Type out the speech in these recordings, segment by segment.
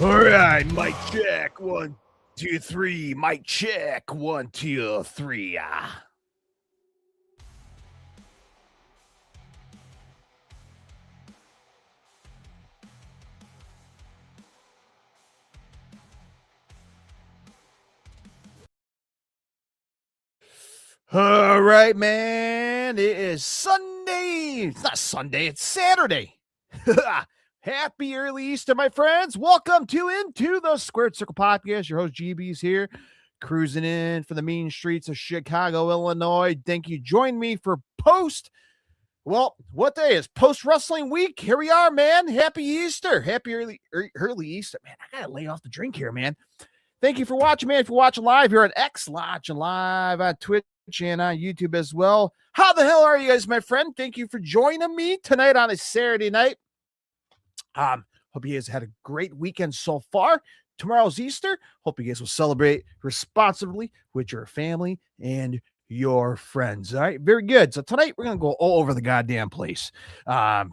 All right, mic check. 1, 2, 3. Mic check. 1, 2, 3. All right, man. It is Sunday. It's not Sunday, it's Saturday. Happy early Easter, my friends. Welcome to Into the Squared Circle Podcast. Your host, GB's here, cruising in for the mean streets of Chicago, Illinois. Thank you. Join me for Well, what day is post-wrestling week? Here we are, man. Happy Easter. Happy early Easter. Man, I got to lay off the drink here, man. Thank you for watching, man. If you're watching live here on X, watching live on Twitch and on YouTube as well. How the hell are you guys, my friend? Thank you for joining me tonight on a Saturday night. Hope you guys had a great weekend so far. Tomorrow's Easter. Hope you guys will celebrate responsibly with your family and your friends. All right, very good. So tonight we're gonna go all over the goddamn place. Man,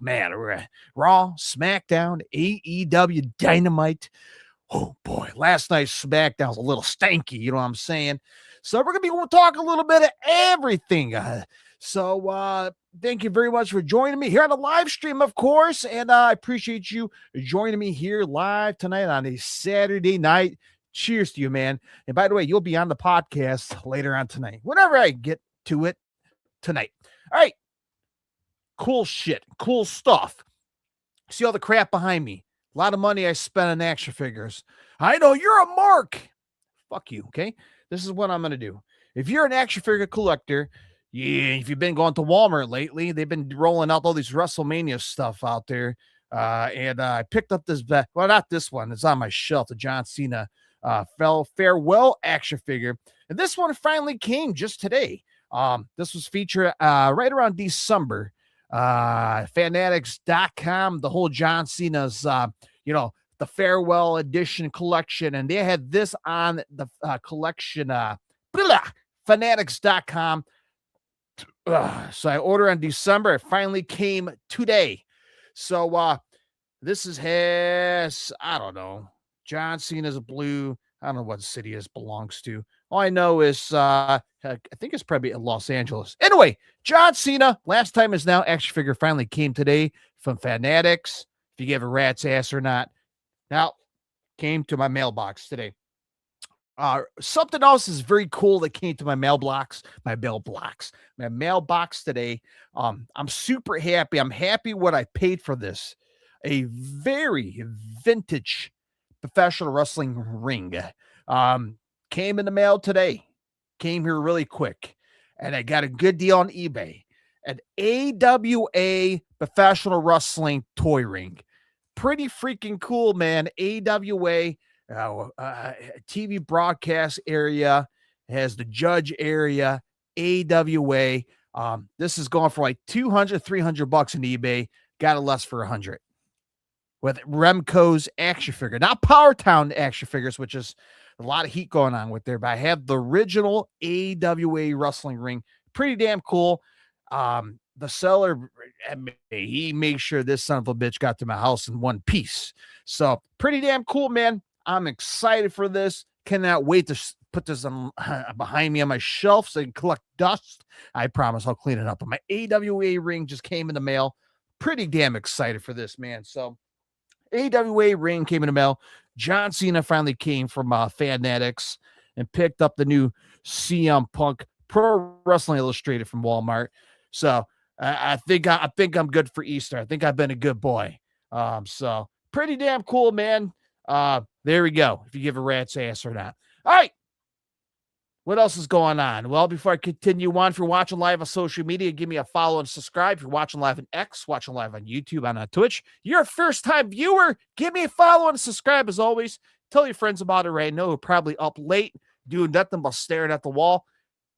we're at Raw, Smackdown, AEW, Dynamite. Oh boy, last night's Smackdown was a little stanky. You know what I'm saying? So we're gonna be talking a little bit of everything. Thank you very much for joining me here on the live stream, of course, and I appreciate you joining me here live tonight on a Saturday night. Cheers to you, man. And by the way, you'll be on the podcast later on tonight, whenever I get to it tonight. All right. Cool shit. Cool stuff. See all the crap behind me. A lot of money I spent on action figures. I know you're a mark. Fuck you, okay? This is what I'm going to do. If you're an action figure collector, yeah, if you've been going to Walmart lately, they've been rolling out all these WrestleMania stuff out there. And I picked up this, well, not this one. It's on my shelf, the John Cena farewell action figure. And this one finally came just today. This was featured right around December. Fanatics.com, the whole John Cena's, the farewell edition collection. And they had this on the collection, Fanatics.com. So I ordered on December. It finally came today. So this has, I don't know, John Cena's blue. I don't know what city this belongs to. All I know is I think it's probably in Los Angeles. Anyway, John Cena, last time is now action figure finally came today from Fanatics. If you give a rat's ass or not. Now, came to my mailbox today. Something else is very cool that came to my mailbox today. I'm super happy. I'm happy what I paid for this. A very vintage professional wrestling ring. Came in the mail today. Came here really quick. And I got a good deal on eBay. An AWA professional wrestling toy ring. Pretty freaking cool, man. AWA. TV broadcast area, has the judge area, AWA. This is going for like $200, $300 in eBay. Got it less for $100 with Remco's action figure, not Powertown action figures, which is a lot of heat going on with there. But I have the original AWA wrestling ring. Pretty damn cool. The seller, he made sure this son of a bitch got to my house in one piece. So pretty damn cool, man. I'm excited for this. Cannot wait to put this on, behind me on my shelf so I can collect dust. I promise I'll clean it up. But my AWA ring just came in the mail. Pretty damn excited for this, man. So AWA ring came in the mail. John Cena finally came from Fanatics and picked up the new CM Punk Pro Wrestling Illustrated from Walmart. So I think I'm good for Easter. I think I've been a good boy. So pretty damn cool, man. There we go. If you give a rat's ass or not. All right. What else is going on? Well, before I continue on, if you're watching live on social media, give me a follow and subscribe. If you're watching live on X, watching live on YouTube, and on Twitch, you're a first-time viewer, give me a follow and subscribe as always. Tell your friends about it right now. We're probably up late, doing nothing but staring at the wall.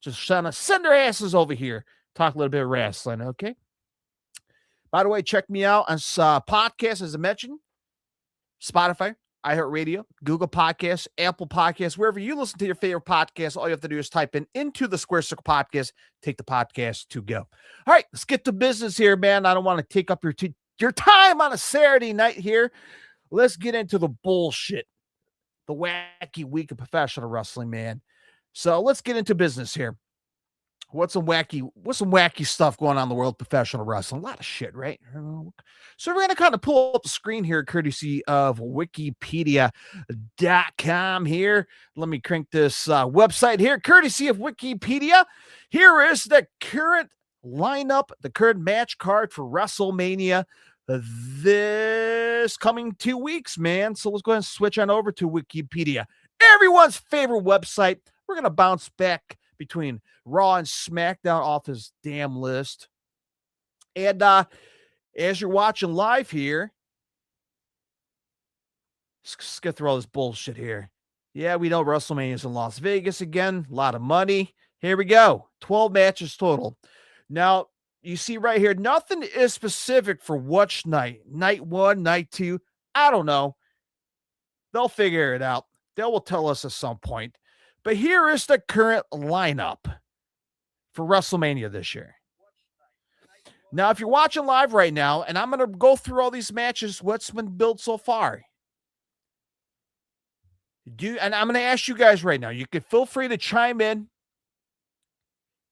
Just trying to send their asses over here. Talk a little bit of wrestling, okay? By the way, check me out on podcast, as I mentioned. Spotify, iHeartRadio, Google Podcasts, Apple Podcasts, wherever you listen to your favorite podcast. All you have to do is type in Into the Square Circle Podcast, take the podcast to go. All right, let's get to business here, man. I don't want to take up your time on a Saturday night here. Let's get into the bullshit, the wacky week of professional wrestling, man. So let's get into business here. What's some wacky stuff going on in the world of professional wrestling? A lot of shit, right? So we're going to kind of pull up the screen here, courtesy of Wikipedia.com here. Let me crank this website here, courtesy of Wikipedia. Here is the current lineup, the current match card for WrestleMania this coming 2 weeks, man. So let's go ahead and switch on over to Wikipedia, everyone's favorite website. We're going to bounce back between Raw and SmackDown off his damn list. And as you're watching live here, let's get through all this bullshit here. Yeah, we know WrestleMania is in Las Vegas again. A lot of money. Here we go. 12 matches total. Now, you see right here, nothing is specific for which night. Night 1, night 2. I don't know. They'll figure it out. They will tell us at some point. But here is the current lineup for WrestleMania this year. Now, if you're watching live right now, and I'm going to go through all these matches, what's been built so far. And I'm going to ask you guys right now, you can feel free to chime in.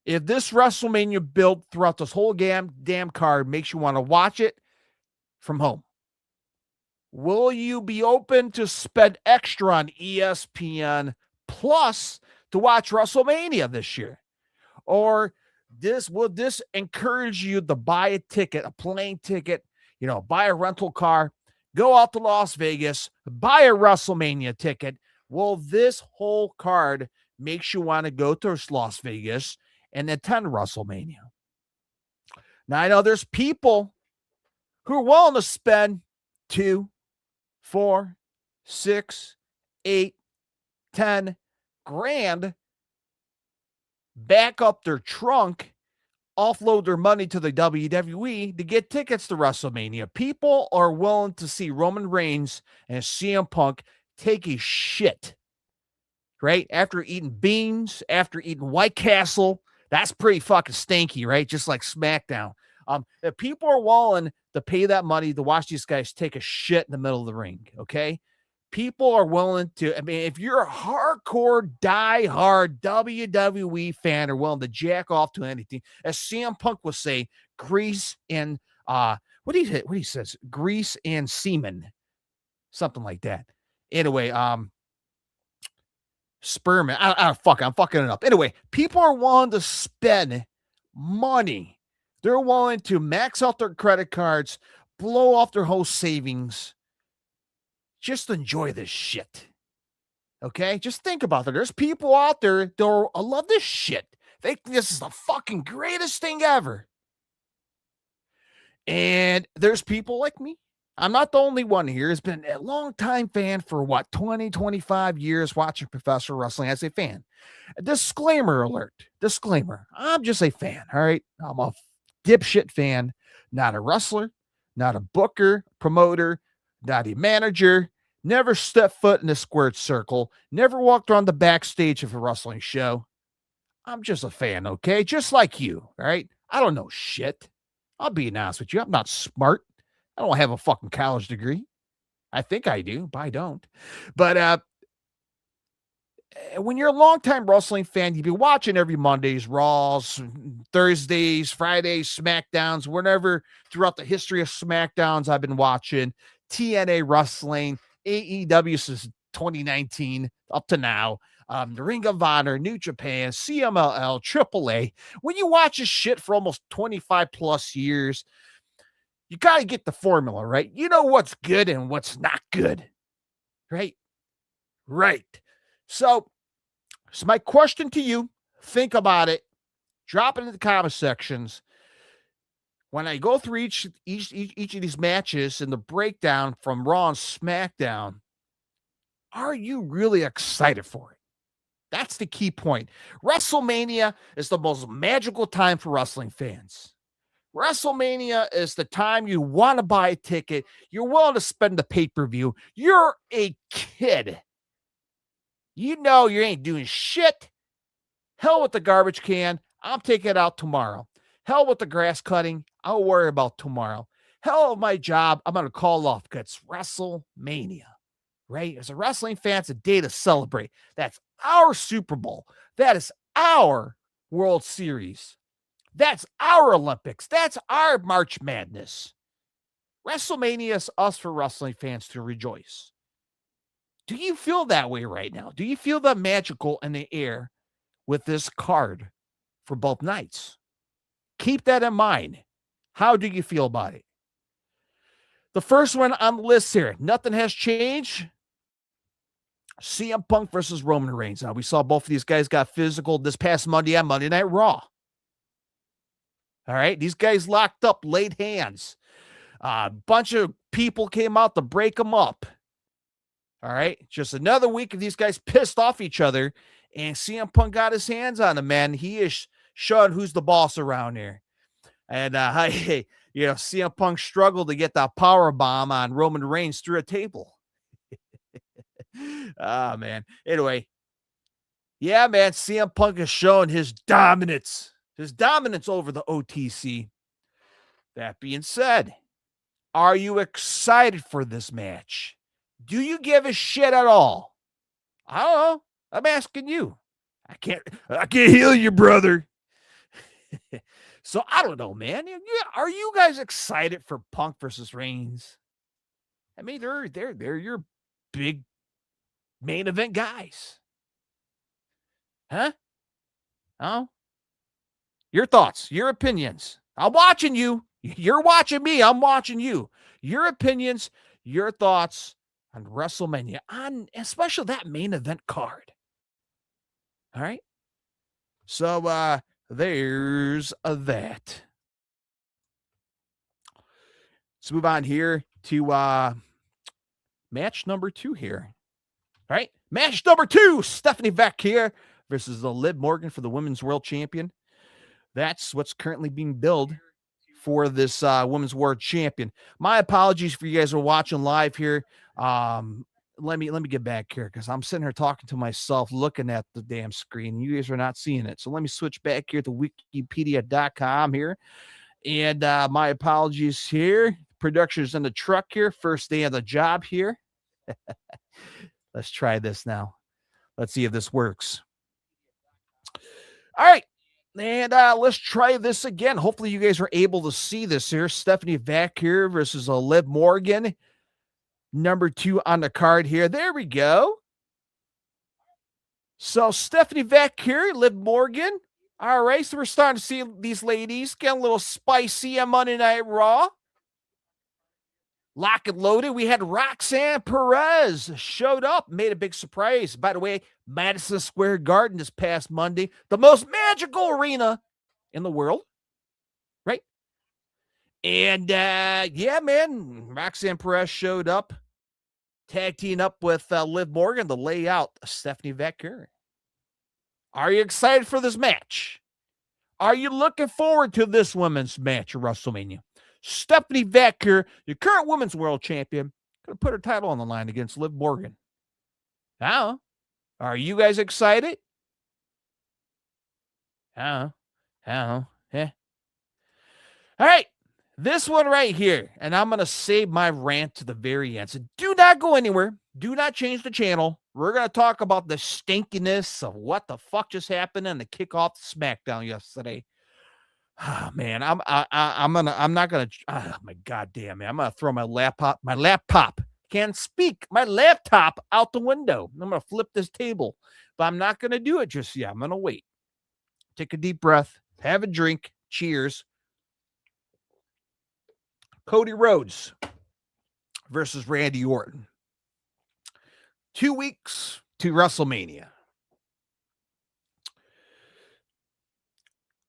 If this WrestleMania build throughout this whole damn card makes you want to watch it from home, will you be open to spend extra on ESPN Plus to watch WrestleMania this year? Or will this encourage you to buy a ticket, a plane ticket, buy a rental car, go out to Las Vegas, buy a WrestleMania ticket? Will this whole card makes you want to go to Las Vegas and attend WrestleMania? Now, I know there's people who are willing to spend 2, 4, 6, 8, 10 grand, back up their trunk, offload their money to the WWE to get tickets to WrestleMania. People are willing to see Roman Reigns and CM Punk take a shit, right? After eating beans, after eating White Castle. That's pretty fucking stinky, right? Just like Smackdown. If people are willing to pay that money to watch these guys take a shit in the middle of the ring, okay? People are willing to, if you're a hardcore, die-hard WWE fan or willing to jack off to anything, as CM Punk would say, grease and, what he says? Grease and semen. Something like that. Anyway, sperm. I'm fucking it up. Anyway, people are willing to spend money. They're willing to max out their credit cards, blow off their whole savings, just enjoy this shit. Okay? Just think about it. There's people out there that love this shit. They think this is the fucking greatest thing ever. And there's people like me. I'm not the only one here. Has been a long-time fan for 20, 25 years watching professional wrestling as a fan. Disclaimer alert. Disclaimer. I'm just a fan, all right? I'm a dipshit fan, not a wrestler, not a booker, promoter, not a manager, never stepped foot in a squared circle, never walked around the backstage of a wrestling show. I'm just a fan, okay? Just like you, all right? I don't know shit. I'll be honest with you. I'm not smart. I don't have a fucking college degree. I think I do, but I don't. But when you're a longtime wrestling fan, you've been watching every Mondays, Raws, Thursdays, Fridays, SmackDowns, whenever throughout the history of SmackDowns I've been watching, TNA Wrestling, AEW since 2019 up to now, the Ring of Honor, New Japan, CMLL, AAA. When you watch this shit for almost 25 plus years, you got to get the formula, right? You know what's good and what's not good, right? Right. So my question to you, think about it, drop it in the comment sections. When I go through each of these matches and the breakdown from Raw and SmackDown, are you really excited for it? That's the key point. WrestleMania is the most magical time for wrestling fans. WrestleMania is the time you want to buy a ticket. You're willing to spend the pay-per-view. You're a kid. You know you ain't doing shit. Hell with the garbage can. I'm taking it out tomorrow. Hell with the grass cutting. I'll worry about tomorrow. Hell with my job. I'm going to call off because it's WrestleMania, right? As a wrestling fan, it's a day to celebrate. That's our Super Bowl. That is our World Series. That's our Olympics. That's our March Madness. WrestleMania is us for wrestling fans to rejoice. Do you feel that way right now? Do you feel the magical in the air with this card for both nights? Keep that in mind. How do you feel about it? The first one on the list here, nothing has changed. CM Punk versus Roman Reigns. Now, we saw both of these guys got physical this past Monday on Monday Night Raw. All right, these guys locked up, laid hands. A bunch of people came out to break them up. All right, just another week of these guys pissed off each other, and CM Punk got his hands on them, man. He is showing who's the boss around here. And, CM Punk struggled to get that power bomb on Roman Reigns through a table. Ah, man. Anyway, yeah, man, CM Punk has shown his dominance over the OTC. That being said, are you excited for this match? Do you give a shit at all? I don't know. I'm asking you. I can't heal you, brother. So I don't know, man. Are you guys excited for Punk versus Reigns? I mean, they're your big main event guys. Huh? Oh? Your thoughts, your opinions. I'm watching you. You're watching me. I'm watching you. Your opinions, your thoughts on WrestleMania, on especially that main event card. All right. So there's that. Let's move on here to match number 2 here. All right. Match number 2, Stephanie Vaquer versus Liv Morgan for the Women's World Champion. That's what's currently being billed for this Women's World Champion. My apologies for you guys who are watching live here. Let me get back here because I'm sitting here talking to myself, looking at the damn screen. You guys are not seeing it. So let me switch back here to wikipedia.com here. And my apologies here. Production's in the truck here. First day of the job here. Let's try this now. Let's see if this works. All right. And let's try this again. Hopefully you guys are able to see this here. Stephanie Vaquer versus Liv Morgan. Number 2 on the card here. There we go. So Stephanie Vaquer, Liv Morgan. All right, so we're starting to see these ladies get a little spicy on Monday Night Raw. Lock and loaded. We had Roxanne Perez showed up, made a big surprise. By the way, Madison Square Garden this past Monday, the most magical arena in the world, right? And yeah, man, Roxanne Perez showed up, tag teaming up with Liv Morgan to lay out Stephanie Vaquer. Are you excited for this match? Are you looking forward to this women's match at WrestleMania? Stephanie Vaquer, your current women's world champion, going to put her title on the line against Liv Morgan. Now, are you guys excited? Yeah. All right. This one right here, and I'm going to save my rant to the very end. So do not go anywhere. Do not change the channel. We're going to talk about the stinkiness of what the fuck just happened in the kickoff to Smackdown yesterday. Oh, man, I'm not gonna. Oh my goddamn, man, I'm gonna throw my laptop. Can't speak. My laptop out the window. I'm gonna flip this table, but I'm not gonna do it just yet. I'm gonna wait. Take a deep breath. Have a drink. Cheers. Cody Rhodes versus Randy Orton. 2 weeks to WrestleMania.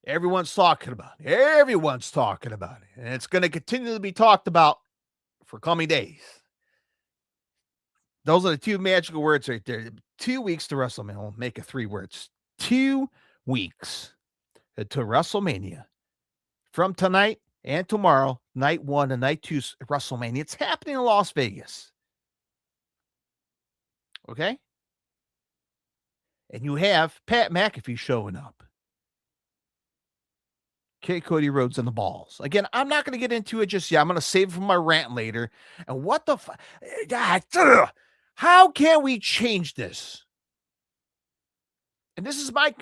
Everyone's talking about it. Everyone's talking about it. And it's going to continue to be talked about for coming days. Those are the 2 magical words right there. 2 weeks to WrestleMania. I'll make it 3 words. 2 weeks to WrestleMania. From tonight and tomorrow, night 1 and night 2 WrestleMania. It's happening in Las Vegas. Okay? And you have Pat McAfee showing up. Okay, Cody Rhodes and the balls. Again, I'm not going to get into it just yet. I'm going to save it for my rant later. And what the fuck? How can we change this? And this is my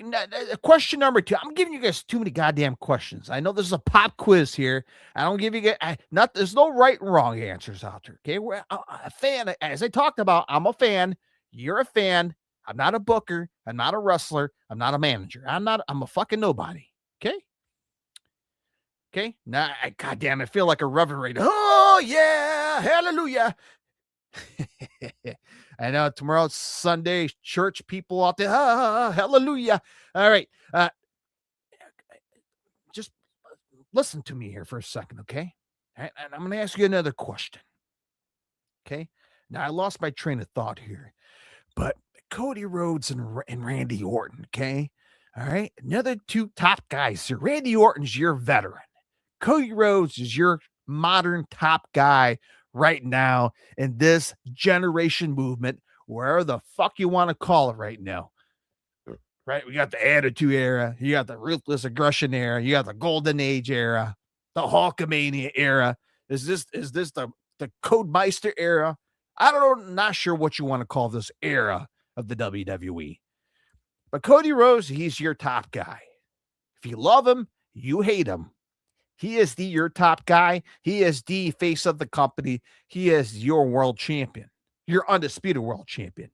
question number 2. I'm giving you guys too many goddamn questions. I know this is a pop quiz here. I don't give you guys, there's no right and wrong answers out there. Okay. We're a fan. As I talked about, I'm a fan. You're a fan. I'm not a booker. I'm not a wrestler. I'm not a manager. I'm a fucking nobody. Okay. Okay. Now, goddamn, I feel like a reverend. Oh, yeah. Hallelujah. I know tomorrow's Sunday, church people out there. Hallelujah. All right. Just listen to me here for a second, okay? And I'm going to ask you another question. Okay. Now, I lost my train of thought here, but Cody Rhodes and Randy Orton, okay? All right. Another 2 top guys here. Randy Orton's your veteran. Cody Rhodes is your modern top guy right now in this generation movement, wherever the fuck you want to call it right now. Right? We got the Attitude Era. You got the Ruthless Aggression Era. You got the Golden Age Era, the Hulkamania Era. Is this the Codemeister era? I don't know. Not sure what you want to call this era of the WWE. But Cody Rhodes, he's your top guy. If you love him, you hate him. He is your top guy. He is the face of the company. He is your world champion, your undisputed world champion.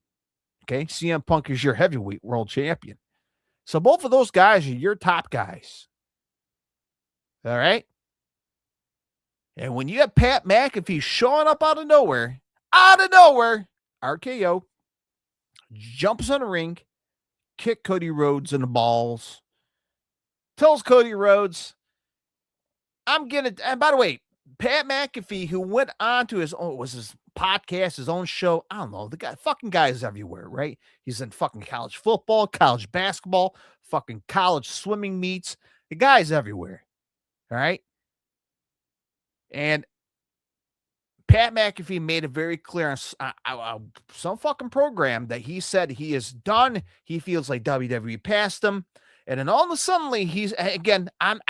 Okay. CM Punk is your heavyweight world champion. So both of those guys are your top guys. All right. And when you have Pat McAfee showing up out of nowhere, RKO jumps on the ring, kick Cody Rhodes in the balls, tells Cody Rhodes, I'm gonna, and by the way, Pat McAfee, who went on to his podcast, his own show. I don't know. The fucking guy is everywhere, right? He's in fucking college football, college basketball, fucking college swimming meets. The guy's everywhere. All right. And Pat McAfee made it very clear on some fucking program that he said he is done. He feels like WWE passed him. And then all of a sudden, he's again. I'm.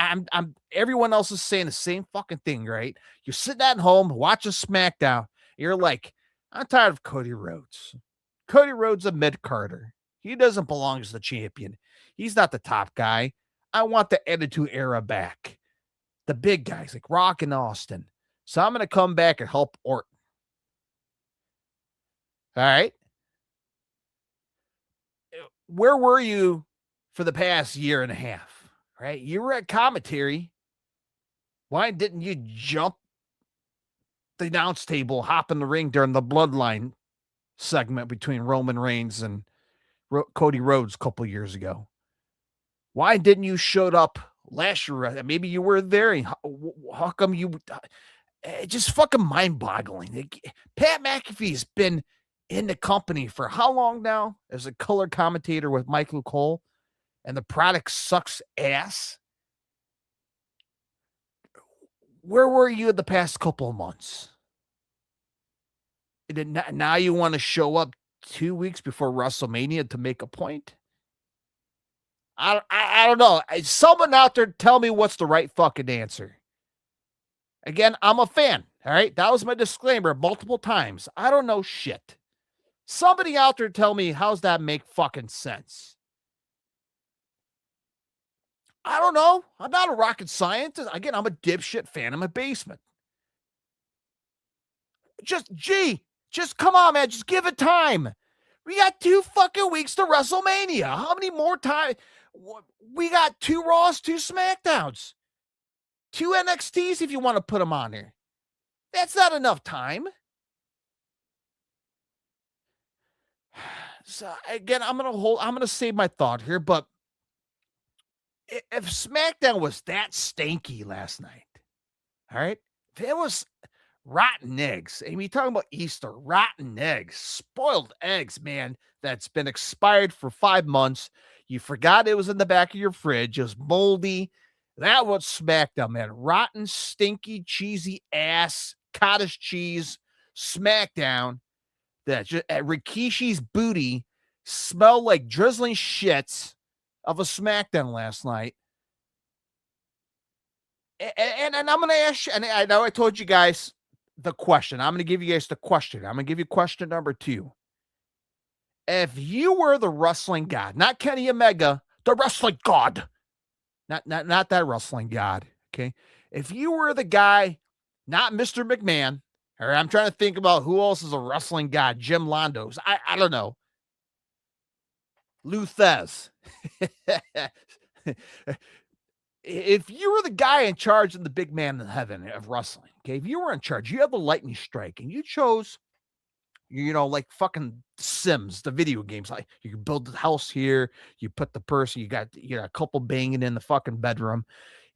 Everyone else is saying the same fucking thing, right? You're sitting at home watching SmackDown. You're like, I'm tired of Cody Rhodes. Cody Rhodes a mid-carder. He doesn't belong as the champion. He's not the top guy. I want the Attitude Era back. The big guys like Rock and Austin. So I'm going to come back and help Orton. All right. Where were you for the past year and a half, right? You were at commentary. Why didn't you jump the announce table, hop in the ring during the Bloodline segment between Roman Reigns and Cody Rhodes a couple years ago? Why didn't you show up last year? Maybe you were there. How come you? It's just fucking mind-boggling. Pat McAfee's been in the company for how long now as a color commentator with Michael Cole? And the product sucks ass. Where were you the past couple of months? Now you want to show up 2 weeks before WrestleMania to make a point? I don't know. Someone out there tell me what's the right fucking answer. Again, I'm a fan. All right. That was my disclaimer multiple times. I don't know shit. Somebody out there tell me, how's that make fucking sense? I don't know. I'm not a rocket scientist. Again, I'm a dipshit fan in my basement. Just come on, man. Just give it time. We got 2 fucking weeks to WrestleMania. How many more times? We got 2 Raws, 2 SmackDowns, 2 NXTs if you want to put them on there. That's not enough time. So again, I'm gonna save my thought here, but if SmackDown was that stinky last night, all right, if it was rotten eggs, I mean, talking about Easter, rotten eggs, spoiled eggs, man, that's been expired for 5 months. You forgot it was in the back of your fridge. It was moldy. That was SmackDown, man. Rotten, stinky, cheesy ass, cottage cheese SmackDown that just Rikishi's booty smelled like drizzling shits of a SmackDown last night. And I'm going to ask you, and I know I told you guys the question. I'm going to give you guys the question. I'm going to give you question number 2. If you were the wrestling god, not Kenny Omega, the wrestling god, not that wrestling god, okay? If you were the guy, not Mr. McMahon, or I'm trying to think about who else is a wrestling god, Jim Londos, I don't know, Luthez. If you were the guy in charge and the big man in heaven of wrestling, okay, if you were in charge, you had the lightning strike and you chose, like fucking Sims, the video games, like you can build the house here, you put the person, you got a couple banging in the fucking bedroom.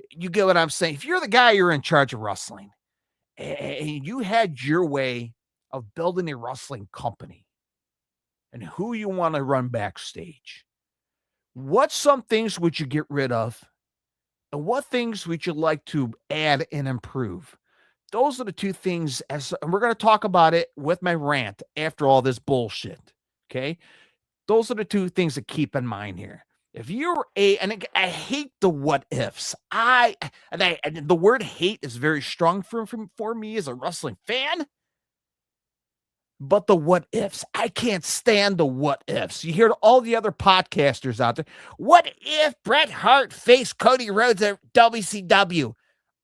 You get what I'm saying? If you're the guy, you're in charge of wrestling and you had your way of building a wrestling company and who you want to run backstage, what some things would you get rid of? And what things would you like to add and improve? Those are the 2 things, and we're going to talk about it with my rant after all this bullshit. Okay. Those are the 2 things to keep in mind here. If you're and I hate the what ifs. And the word hate is very strong for me as a wrestling fan. But the what ifs, I can't stand the what ifs. You hear all the other podcasters out there. What if Bret Hart faced Cody Rhodes at WCW?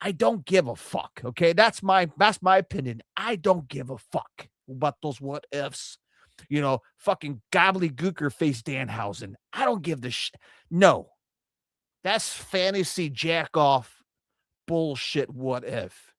I don't give a fuck. Okay, that's my opinion. I don't give a fuck about those what ifs. Fucking gobbledygooker face Danhausen. I don't give the shit. No, that's fantasy jack off bullshit. What if?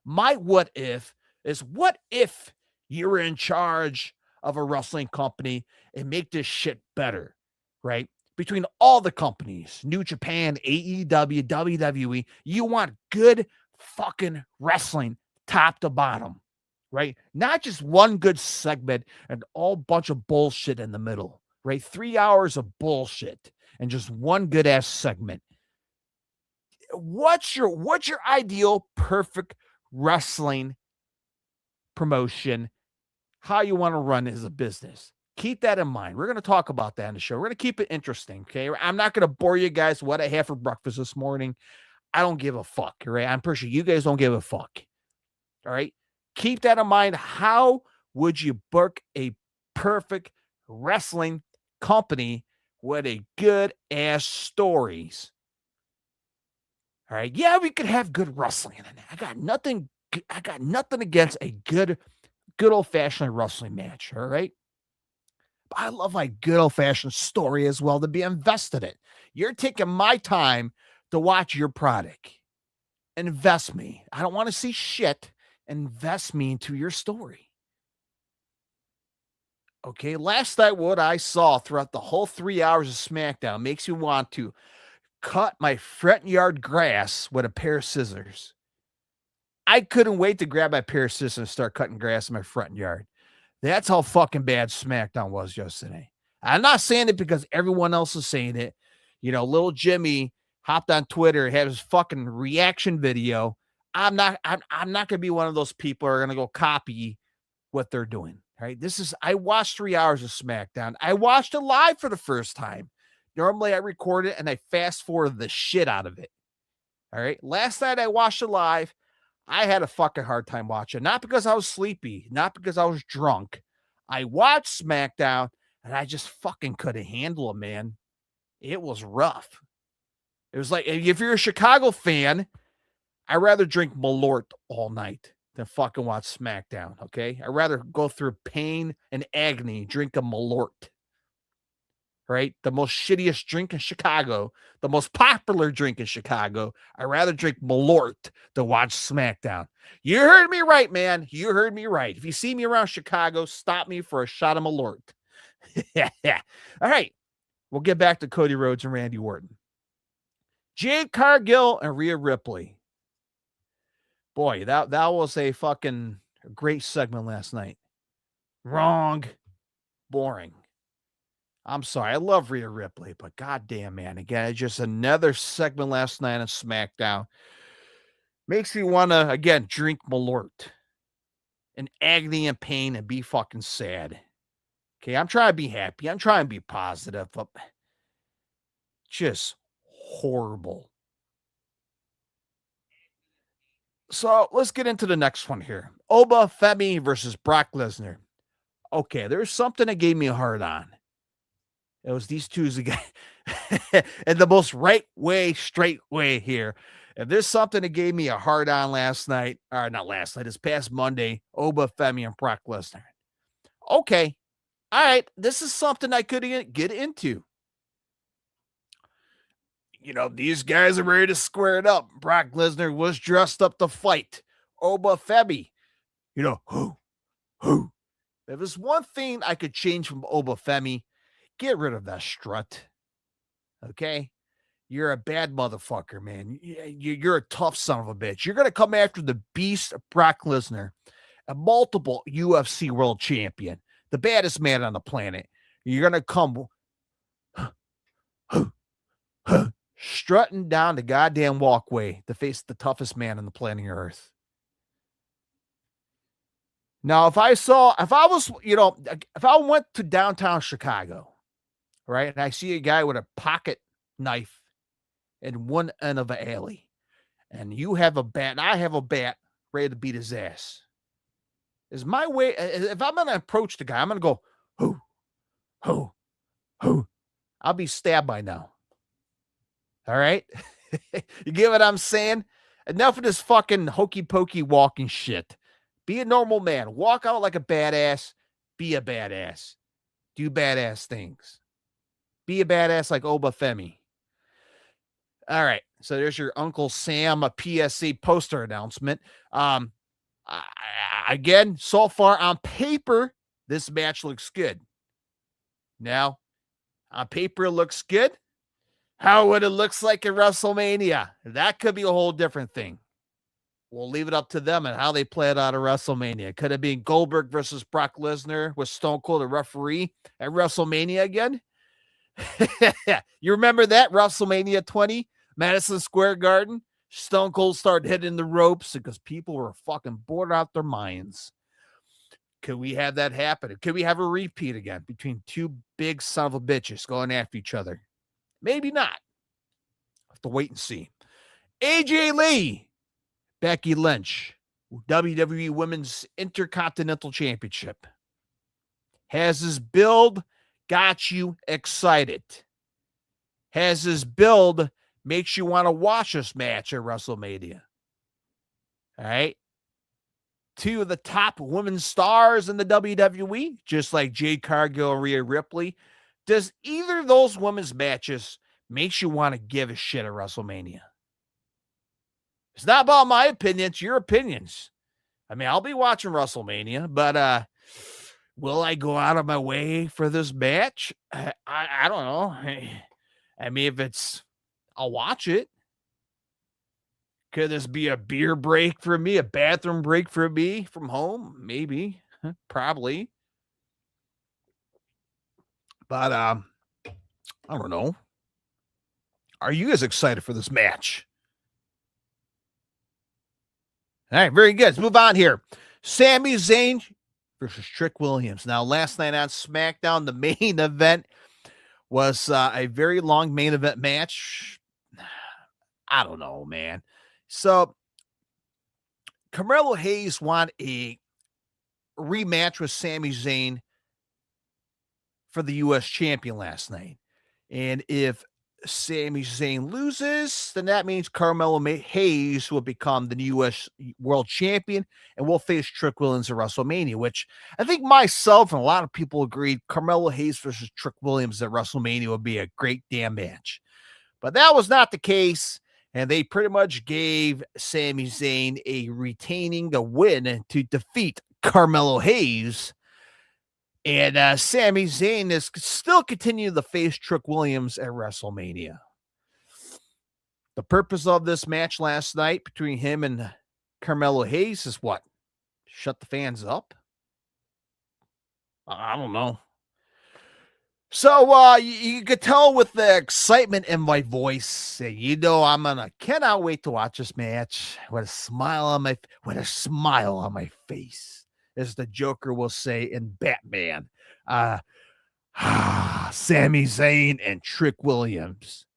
My what if is what if you were in charge of a wrestling company and make this shit better, right? Between all the companies, New Japan, AEW, WWE, you want good fucking wrestling top to bottom, right? Not just one good segment and all bunch of bullshit in the middle, right? 3 hours of bullshit and just one good ass segment. What's your ideal perfect wrestling promotion? How you want to run as a business? Keep that in mind. We're going to talk about that in the show. We're going to keep it interesting, okay? I'm not going to bore you guys what I had for breakfast this morning. I don't give a fuck, right? I'm pretty sure you guys don't give a fuck, all right? Keep that in mind. How would you book a perfect wrestling company with a good-ass stories? All right? Yeah, we could have good wrestling in it. I got nothing against a good old-fashioned wrestling match, all right? But I love my good old-fashioned story as well to be invested in. You're taking my time to watch your product. Invest me. I don't want to see shit. Invest me into your story. Okay, last night what I saw throughout the whole 3 hours of SmackDown makes me want to cut my front yard grass with a pair of scissors. I couldn't wait to grab my pair of scissors and start cutting grass in my front yard. That's how fucking bad SmackDown was yesterday. I'm not saying it because everyone else is saying it. Little Jimmy hopped on Twitter, had his fucking reaction video. I'm not going to be one of those people who are going to go copy what they're doing. Right? I watched 3 hours of SmackDown. I watched it live for the first time. Normally I record it and I fast forward the shit out of it. All right. Last night I watched it live. I had a fucking hard time watching, not because I was sleepy, not because I was drunk. I watched SmackDown and I just fucking couldn't handle it, man. It was rough. It was like, if you're a Chicago fan, I'd rather drink Malort all night than fucking watch SmackDown, okay? I'd rather go through pain and agony, drink a Malort. Right? The most shittiest drink in Chicago, the most popular drink in Chicago. I'd rather drink Malort than watch SmackDown. You heard me right, man. You heard me right. If you see me around Chicago, stop me for a shot of Malort. Yeah. All right. We'll get back to Cody Rhodes and Randy Orton. Jade Cargill and Rhea Ripley. Boy, that was a fucking great segment last night. Wrong. Boring. I'm sorry. I love Rhea Ripley, but goddamn, man. Again, just another segment last night on SmackDown. Makes me want to, again, drink Malort in agony and pain and be fucking sad. Okay, I'm trying to be happy. I'm trying to be positive, but just horrible. So let's get into the next one here. Oba Femi versus Brock Lesnar. Okay, there's something that gave me a hard on. It was these two again in the most right way, straight way here. If there's something that gave me a hard on last night, or not last night, this past Monday, Oba Femi and Brock Lesnar. Okay, all right, this is something I could get into. You know, these guys are ready to square it up. Brock Lesnar was dressed up to fight Oba Femi. You know, who? If there's one thing I could change from Oba Femi, get rid of that strut. Okay? You're a bad motherfucker, man. You're a tough son of a bitch. You're going to come after the beast of Brock Lesnar, a multiple UFC world champion, the baddest man on the planet. You're going to come strutting down the goddamn walkway to face the toughest man on the planet Earth. Now, if I was, if I went to downtown Chicago, right, and I see a guy with a pocket knife in one end of an alley, and you have a bat, and I have a bat ready to beat his ass, is my way, if I'm going to approach the guy, I'm going to go, who, I'll be stabbed by now. All right? You get what I'm saying? Enough of this fucking hokey pokey walking shit. Be a normal man. Walk out like a badass. Be a badass. Do badass things. Be a badass like Oba Femi. All right. So there's your Uncle Sam, a PSA poster announcement. Again, so far on paper, this match looks good. Now, on paper, it looks good. How would it looks like in WrestleMania? That could be a whole different thing. We'll leave it up to them and how they play it out of WrestleMania. Could it be Goldberg versus Brock Lesnar with Stone Cold the referee at WrestleMania again? You remember that? WrestleMania 20, Madison Square Garden? Stone Cold started hitting the ropes because people were fucking bored out their minds. Could we have that happen? Could we have a repeat again between two big son of a bitches going after each other? Maybe not. Have to wait and see. AJ Lee, Becky Lynch, WWE Women's Intercontinental Championship. Has this build got you excited? Has this build makes you want to watch this match at WrestleMania? All right. Two of the top women's stars in the WWE, just like Jade Cargill and Rhea Ripley. Does either of those women's matches makes you want to give a shit at WrestleMania? It's not about my opinion, it's your opinions. I mean, I'll be watching WrestleMania, but will I go out of my way for this match? I don't know. I mean, I'll watch it. Could this be a beer break for me, a bathroom break for me from home? Maybe, probably. But I don't know. Are you guys excited for this match? All right, very good. Let's move on here. Sami Zayn versus Trick Williams. Now, last night on SmackDown, the main event was a very long main event match. I don't know, man. So, Carmelo Hayes won a rematch with Sami Zayn for the U.S. champion last night. And if Sami Zayn loses, then that means Carmelo Hayes will become the new U.S. world champion and will face Trick Williams at WrestleMania, which I think myself and a lot of people agreed Carmelo Hayes versus Trick Williams at WrestleMania would be a great damn match. But that was not the case, and they pretty much gave Sami Zayn a retaining the win to defeat Carmelo Hayes. And Sami Zayn is still continuing to face Trick Williams at WrestleMania. The purpose of this match last night between him and Carmelo Hayes is what? Shut the fans up? I don't know. So you could tell with the excitement in my voice, cannot wait to watch this match with a smile on my face, as the Joker will say in Batman. Uh Sami Zayn and Trick Williams.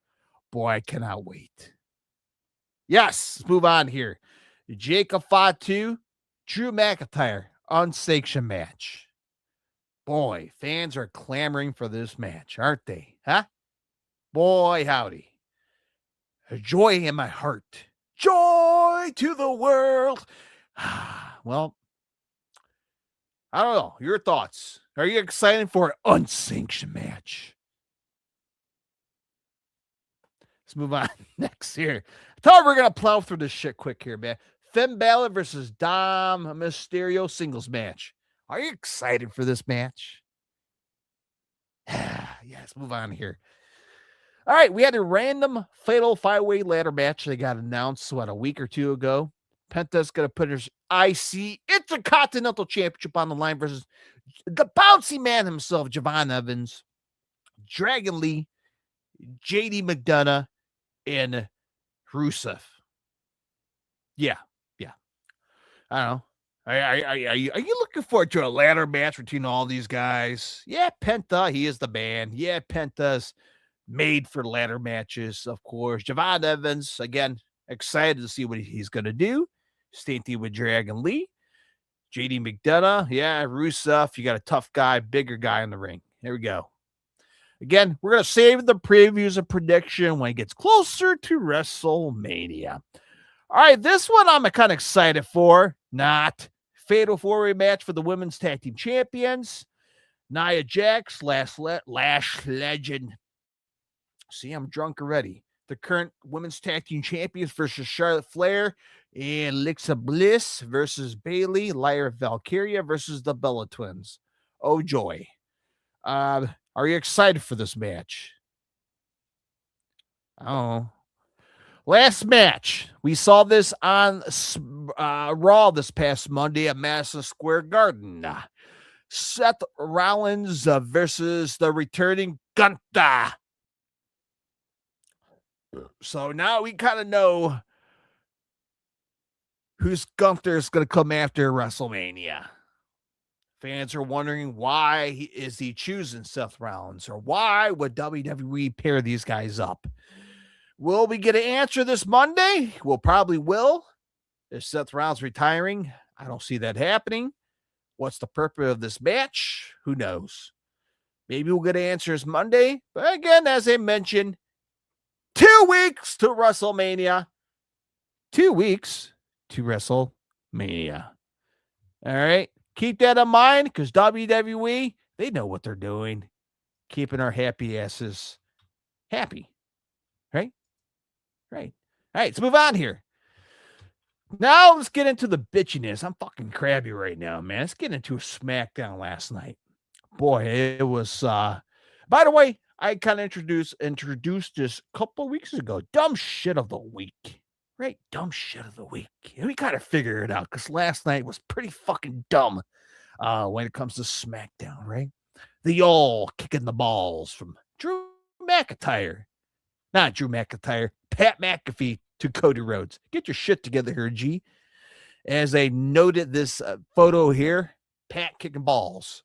Boy, I cannot wait. Yes, let's move on here. Jacob Fatu, Drew McIntyre, unsanctioned match. Boy, fans are clamoring for this match, aren't they? Huh? Boy, howdy. Joy in my heart. Joy to the world. Well, I don't know. Your thoughts. Are you excited for an unsanctioned match? Let's move on next here. I thought we were going to plow through this shit quick here, man. Finn Balor versus Dom Mysterio singles match. Are you excited for this match? Yes, move on here. All right, we had a random fatal five-way ladder match that got announced, a week or two ago. Penta's going to put his IC Intercontinental Championship on the line versus the bouncy man himself, Javon Evans, Dragon Lee, JD McDonough, and Rusev. Yeah. I don't know. Are you looking forward to a ladder match between all these guys? Yeah, Penta, he is the man. Yeah, Penta's made for ladder matches, of course. Javon Evans, again, excited to see what he's going to do. Stinky with Dragon Lee. JD McDonough, yeah, Rusev, you got a tough guy, bigger guy in the ring. Here we go. Again, we're going to save the previews and prediction when it gets closer to WrestleMania. All right, this one I'm kind of excited for. Not. Fatal four-way match for the women's tag team champions. Nia Jax, Lash Legend. See, I'm drunk already. The current women's tag team champions versus Charlotte Flair and Alexa Bliss versus Bayley, Lyra Valkyria versus the Bella Twins. Oh, joy. Are you excited for this match? Oh. Last match. We saw this on Raw this past Monday at Madison Square Garden. Seth Rollins versus the returning Gunther. So now we kind of know who's Gunther is going to come after WrestleMania. Fans are wondering why is he choosing Seth Rollins, or why would WWE pair these guys up? Will we get an answer this Monday? We'll probably will. Is Seth Rollins retiring? I don't see that happening. What's the purpose of this match? Who knows? Maybe we'll get answers Monday. But again, as I mentioned, 2 weeks to WrestleMania. 2 weeks to WrestleMania. All right. Keep that in mind, because WWE, they know what they're doing. Keeping our happy asses happy. Right? Right. All right, let's move on here. Now let's get into the bitchiness. I'm fucking crabby right now, man. Let's get into a Smackdown last night. Boy, it was by the way, I kind of introduced this a couple of weeks ago. Dumb shit of the week. Right? Dumb shit of the week. And we gotta figure it out, because last night was pretty fucking dumb when it comes to Smackdown, right? The all kicking the balls from Drew McIntyre. Not Drew McIntyre, Pat McAfee to Cody Rhodes. Get your shit together here, G. As I noted this photo here, Pat kicking balls.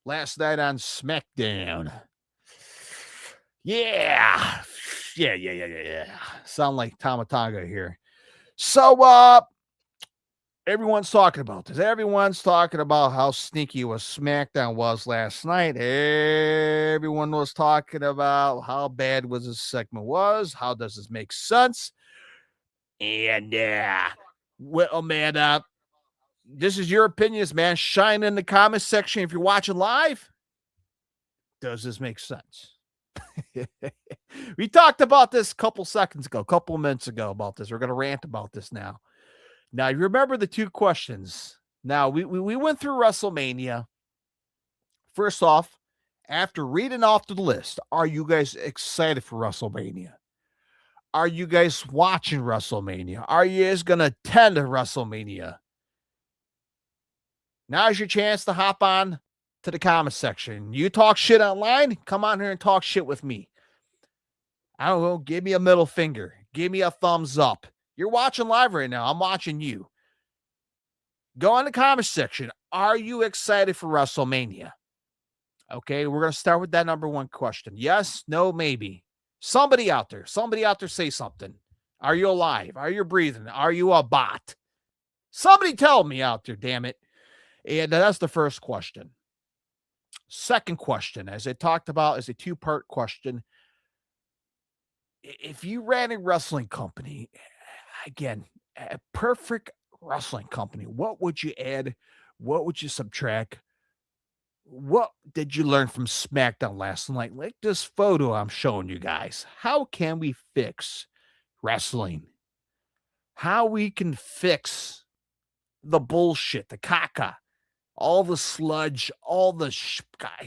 Last night on Smackdown. Yeah. Sound like Tamatanga here. So, everyone's talking about this. Everyone's talking about how sneaky Smackdown was last night. Everyone was talking about how bad was this segment was. How does this make sense? And well, man, this is your opinions, man. Shine in the comments section if you're watching live. Does this make sense? We talked about this a couple minutes ago about this. We're going to rant about this now. Now, you remember the two questions. Now, we went through WrestleMania. First off, after reading off the list, are you guys excited for WrestleMania? Are you guys watching WrestleMania? Are you guys going to attend WrestleMania? Now's your chance to hop on to the comment section. You talk shit online, come on here and talk shit with me. I don't know, give me a middle finger. Give me a thumbs up. You're watching live right now. I'm watching you. Go in the comment section. Are you excited for WrestleMania? Okay, we're going to start with that number one question. Yes, no, maybe. Somebody out there say something. Are you alive? Are you breathing? Are you a bot? Somebody tell me out there, damn it. And that's the first question. Second question, as I talked about, is a two-part question. If you ran a wrestling company, again, a perfect wrestling company, what would you add? What would you subtract? What did you learn from Smackdown last night? Like this photo I'm showing you guys. How can we fix wrestling? How we can fix the bullshit, the caca, all the sludge, all the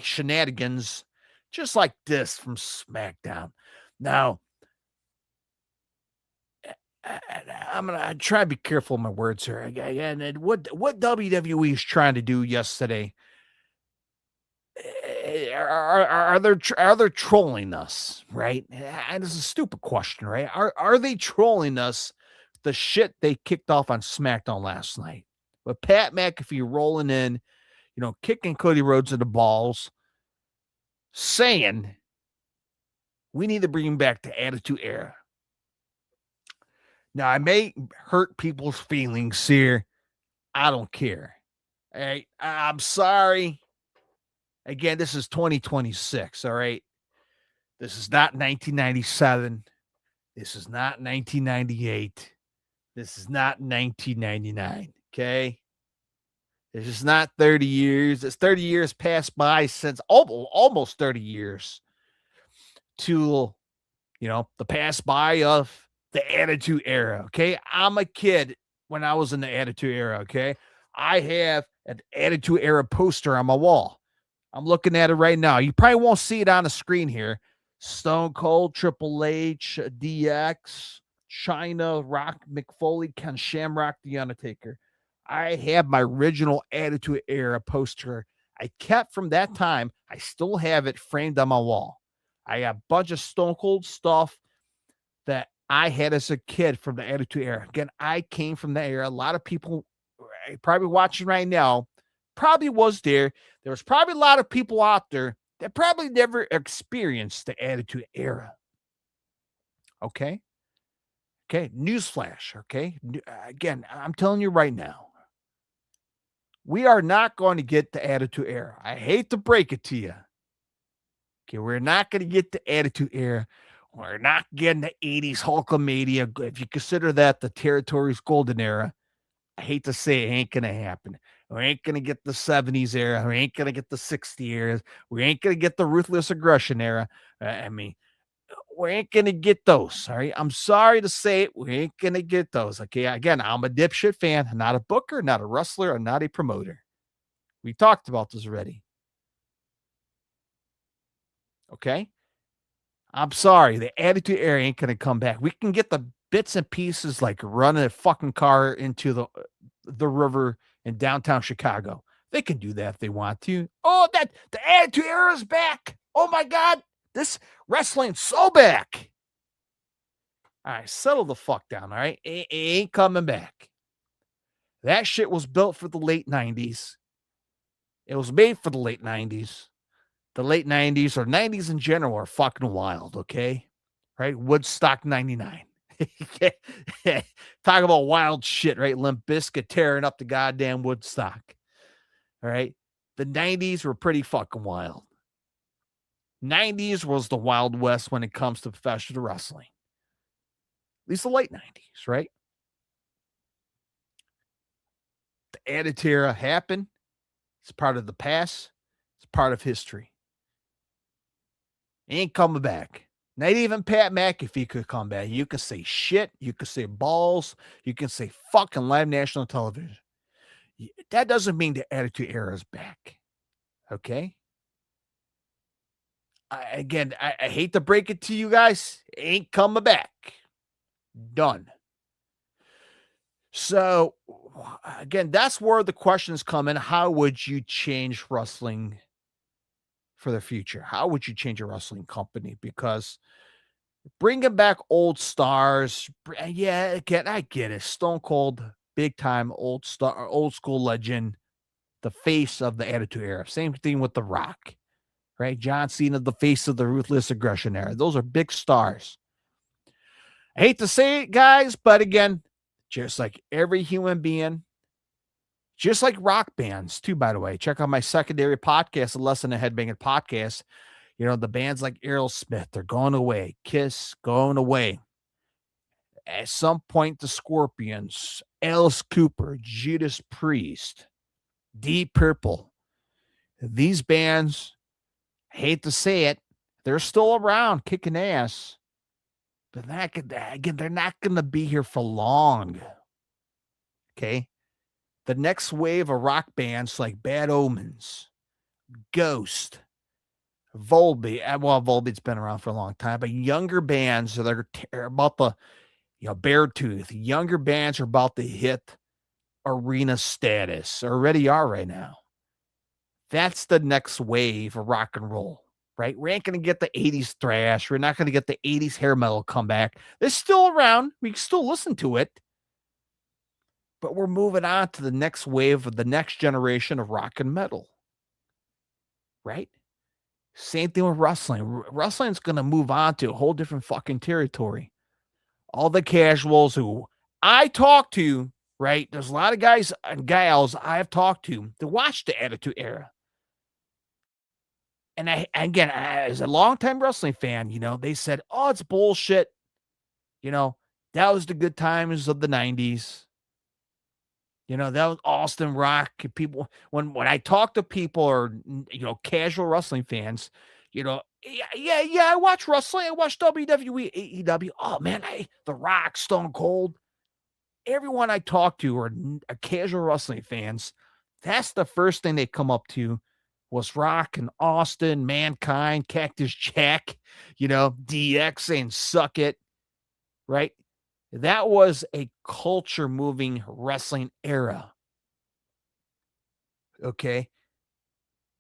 shenanigans, just like this from Smackdown. Now, I'm gonna try to be careful with my words here. Again, and what WWE is trying to do yesterday. Are they trolling us, right? And it's a stupid question, right? Are they trolling us? The shit they kicked off on SmackDown last night, with Pat McAfee rolling in, kicking Cody Rhodes in the balls, saying we need to bring back the Attitude Era. Now, I may hurt people's feelings here. I don't care. Hey, I'm sorry. Again, this is 2026, all right? This is not 1997. This is not 1998. This is not 1999, okay? This is not 30 years. It's 30 years passed by since almost 30 years to, the pass by of the Attitude Era, okay? I'm a kid when I was in the Attitude Era, okay? I have an Attitude Era poster on my wall. I'm looking at it right now. You probably won't see it on the screen here. Stone Cold, Triple H, DX, China, Rock, McFoley, Ken Shamrock, The Undertaker. I have my original Attitude Era poster I kept from that time. I still have it framed on my wall. I got a bunch of Stone Cold stuff that I had as a kid from the Attitude Era. Again, I came from that era. A lot of people probably watching right now probably was there. There was probably a lot of people out there that probably never experienced the Attitude Era. Okay? Okay, newsflash, okay? Again, I'm telling you right now, we are not going to get the Attitude Era. I hate to break it to you. Okay, we're not going to get the Attitude Era. We're not getting the 80s Hulkamania. If you consider that the territory's golden era, I hate to say it ain't going to happen. We ain't going to get the 70s era. We ain't going to get the 60s era. We ain't going to get the ruthless aggression era. We ain't going to get those. All right. I'm sorry to say it. We ain't going to get those. Okay. Again, I'm a dipshit fan, not a booker, not a wrestler, and not a promoter. We talked about this already. Okay. I'm sorry. The Attitude Era ain't going to come back. We can get the bits and pieces like running a fucking car into the river in downtown Chicago. They can do that if they want to. Oh, the Attitude Era is back. Oh my God. This wrestling's so back. All right, settle the fuck down, all right? It ain't coming back. That shit was built for the late 90s. It was made for the late 90s. The late 90s or 90s in general are fucking wild, okay? Right? Woodstock 99. Talk about wild shit, right? Limp Bizkit tearing up the goddamn Woodstock. All right? The 90s were pretty fucking wild. 90s was the Wild West when it comes to professional wrestling. At least the late 90s, right? The Attitude Era happened. It's part of the past. It's part of history. Ain't coming back. Not even Pat McAfee could come back. You can say shit. You can say balls. You can say fucking live national television. That doesn't mean the Attitude Era is back. Okay? I hate to break it to you guys. It ain't coming back. Done. So, again, that's where the questions come in. How would you change wrestling for the future? How would you change a wrestling company? Because bringing back old stars, yeah, again, I get it. Stone Cold, big time old star, old school legend, the face of the Attitude Era. Same thing with The Rock, right? John Cena, the face of the Ruthless Aggression Era. Those are big stars. I hate to say it, guys, but again, just like every human being, just like rock bands, too, by the way. Check out my secondary podcast, the Lesson in Headbanging podcast. You know, the bands like Aerosmith, they're going away. Kiss, going away. At some point, the Scorpions, Alice Cooper, Judas Priest, Deep Purple. These bands, hate to say it, they're still around kicking ass. But they're not going to be here for long. Okay? The next wave of rock bands like Bad Omens, Ghost, Volbeat. Well, Volbeat's been around for a long time, but younger bands that are about the, Beartooth. Younger bands are about to hit arena status, or already are right now. That's the next wave of rock and roll, right? We ain't going to get the 80s thrash. We're not going to get the 80s hair metal comeback. They're still around. We can still listen to it. But we're moving on to the next wave of the next generation of rock and metal, right? Same thing with wrestling. Wrestling's going to move on to a whole different fucking territory. All the casuals who I talk to, right? There's a lot of guys and gals I have talked to watch the Attitude Era. And again, as a longtime wrestling fan, they said, oh, it's bullshit. That was the good times of the 90s. That was Austin Rock. People, when I talk to people or, casual wrestling fans, yeah, I watch wrestling. I watch WWE, AEW. Oh, man, The Rock, Stone Cold. Everyone I talk to are casual wrestling fans. That's the first thing they come up to was Rock and Austin, Mankind, Cactus Jack, DX saying suck it, right? That was a culture-moving wrestling era. Okay?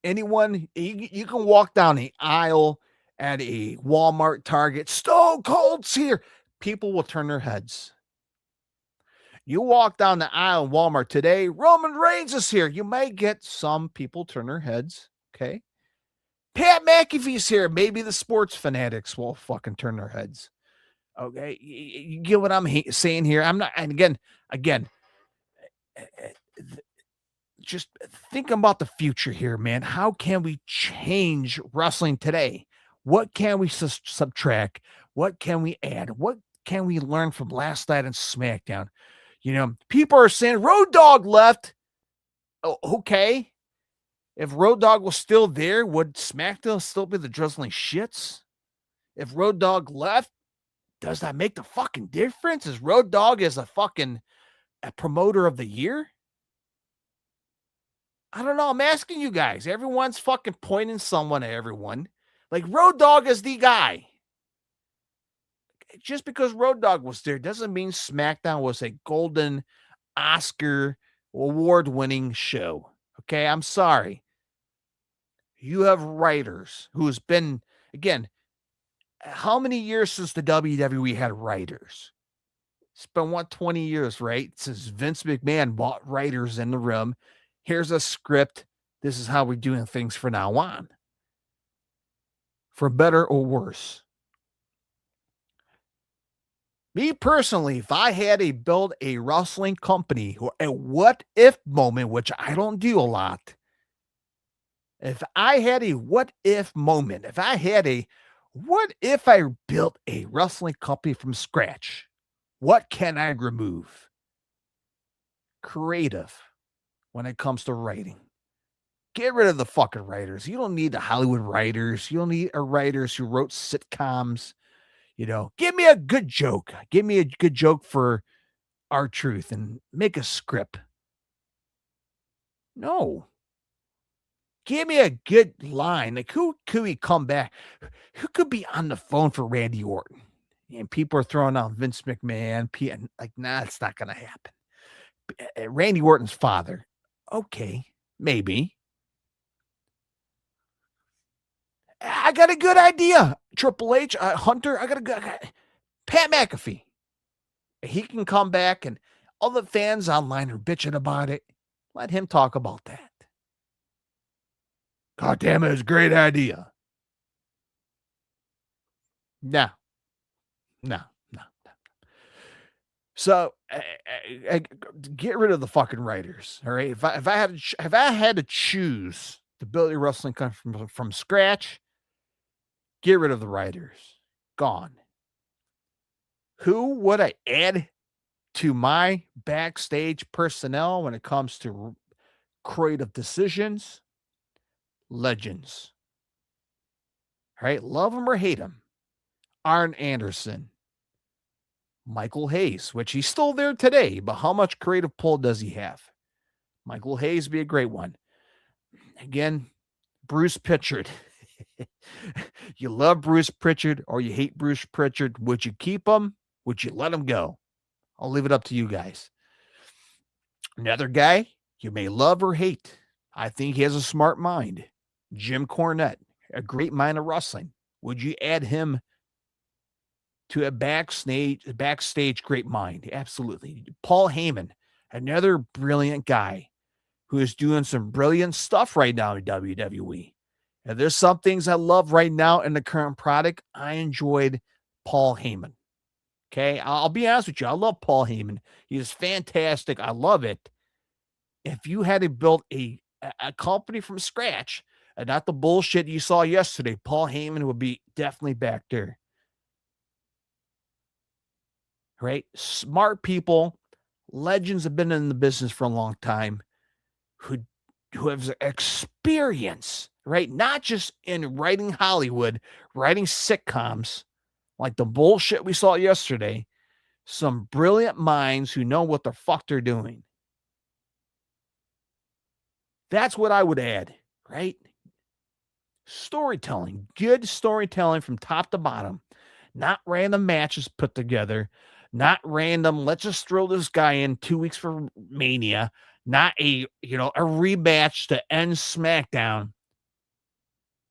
Anyone, you can walk down the aisle at a Walmart, Target, Stone Cold's here. People will turn their heads. You walk down the aisle in Walmart today, Roman Reigns is here. You might get some people turn their heads. Okay? Pat McAfee's here. Maybe the sports fanatics will fucking turn their heads. Okay, you get what I'm saying here. I'm not, and again, just think about the future here, man. How can we change wrestling today? What can we subtract? What can we add? What can we learn from last night on Smackdown? People are saying Road Dogg left. Oh, okay. If Road Dogg was still there, would SmackDown still be the drizzling shits? If Road Dogg left, does that make the fucking difference? Is Road Dogg as a promoter of the year? I don't know. I'm asking you guys. Everyone's fucking pointing someone at everyone. Like Road Dogg is the guy. Just because Road Dogg was there doesn't mean SmackDown was a golden Oscar award-winning show. Okay, I'm sorry. You have writers who's been, again, how many years since the WWE had writers? It's been 20 years, right? Since Vince McMahon bought writers in the room. Here's a script. This is how we're doing things from now on. For better or worse. Me personally, if I had to build a wrestling company or a what if moment, which I don't do a lot. If I had a what if moment, what if I built a wrestling company from scratch? What can I remove? Creative when it comes to writing. Get rid of the fucking writers. You don't need the Hollywood writers. You don't need writers who wrote sitcoms. Give me a good joke. Give me a good joke for R-Truth and make a script. No. Give me a good line. Like, who could we come back? Who could be on the phone for Randy Orton? And people are throwing out Vince McMahon. Like, nah, it's not going to happen. Randy Orton's father. Okay, maybe. I got a good idea. Triple H, Hunter, I got Pat McAfee. He can come back and all the fans online are bitching about it. Let him talk about that. God damn it, it's a great idea. No. So get rid of the fucking writers. All right. If I had to choose to build a wrestling company from scratch, get rid of the writers. Gone. Who would I add to my backstage personnel when it comes to creative decisions? Legends. All right. Love them or hate them. Arn Anderson. Michael Hayes, which he's still there today, but how much creative pull does he have? Michael Hayes be a great one. Again, Bruce Pritchard. You love Bruce Pritchard or you hate Bruce Pritchard. Would you keep him? Would you let him go? I'll leave it up to you guys. Another guy you may love or hate. I think he has a smart mind. Jim Cornette, a great mind of wrestling. Would you add him to a backstage great mind? Absolutely. Paul Heyman, another brilliant guy who is doing some brilliant stuff right now in WWE. And there's some things I love right now in the current product. I enjoyed Paul Heyman. Okay, I'll be honest with you. I love Paul Heyman. He is fantastic. I love it. If you had to build a company from scratch and not the bullshit you saw yesterday, Paul Heyman would be definitely back there. Right? Smart people, legends have been in the business for a long time who have experience, right? Not just in writing Hollywood, writing sitcoms like the bullshit we saw yesterday. Some brilliant minds who know what the fuck they're doing. That's what I would add, right? Storytelling, good storytelling from top to bottom, not random matches put together, not random, let's just throw this guy in 2 weeks for Mania, not a rematch to end SmackDown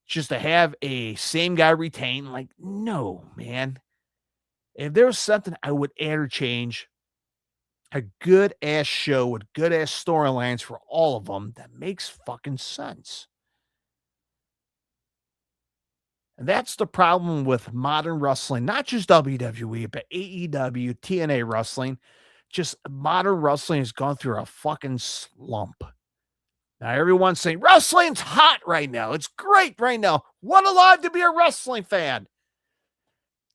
just to have a same guy retain. Like, no, man. If there was something I would add or change, a good ass show with good ass storylines for all of them that makes fucking sense. And that's the problem with modern wrestling, not just WWE, but AEW, TNA wrestling. Just modern wrestling has gone through a fucking slump. Now everyone's saying wrestling's hot right now. It's great right now. What alive to be a wrestling fan.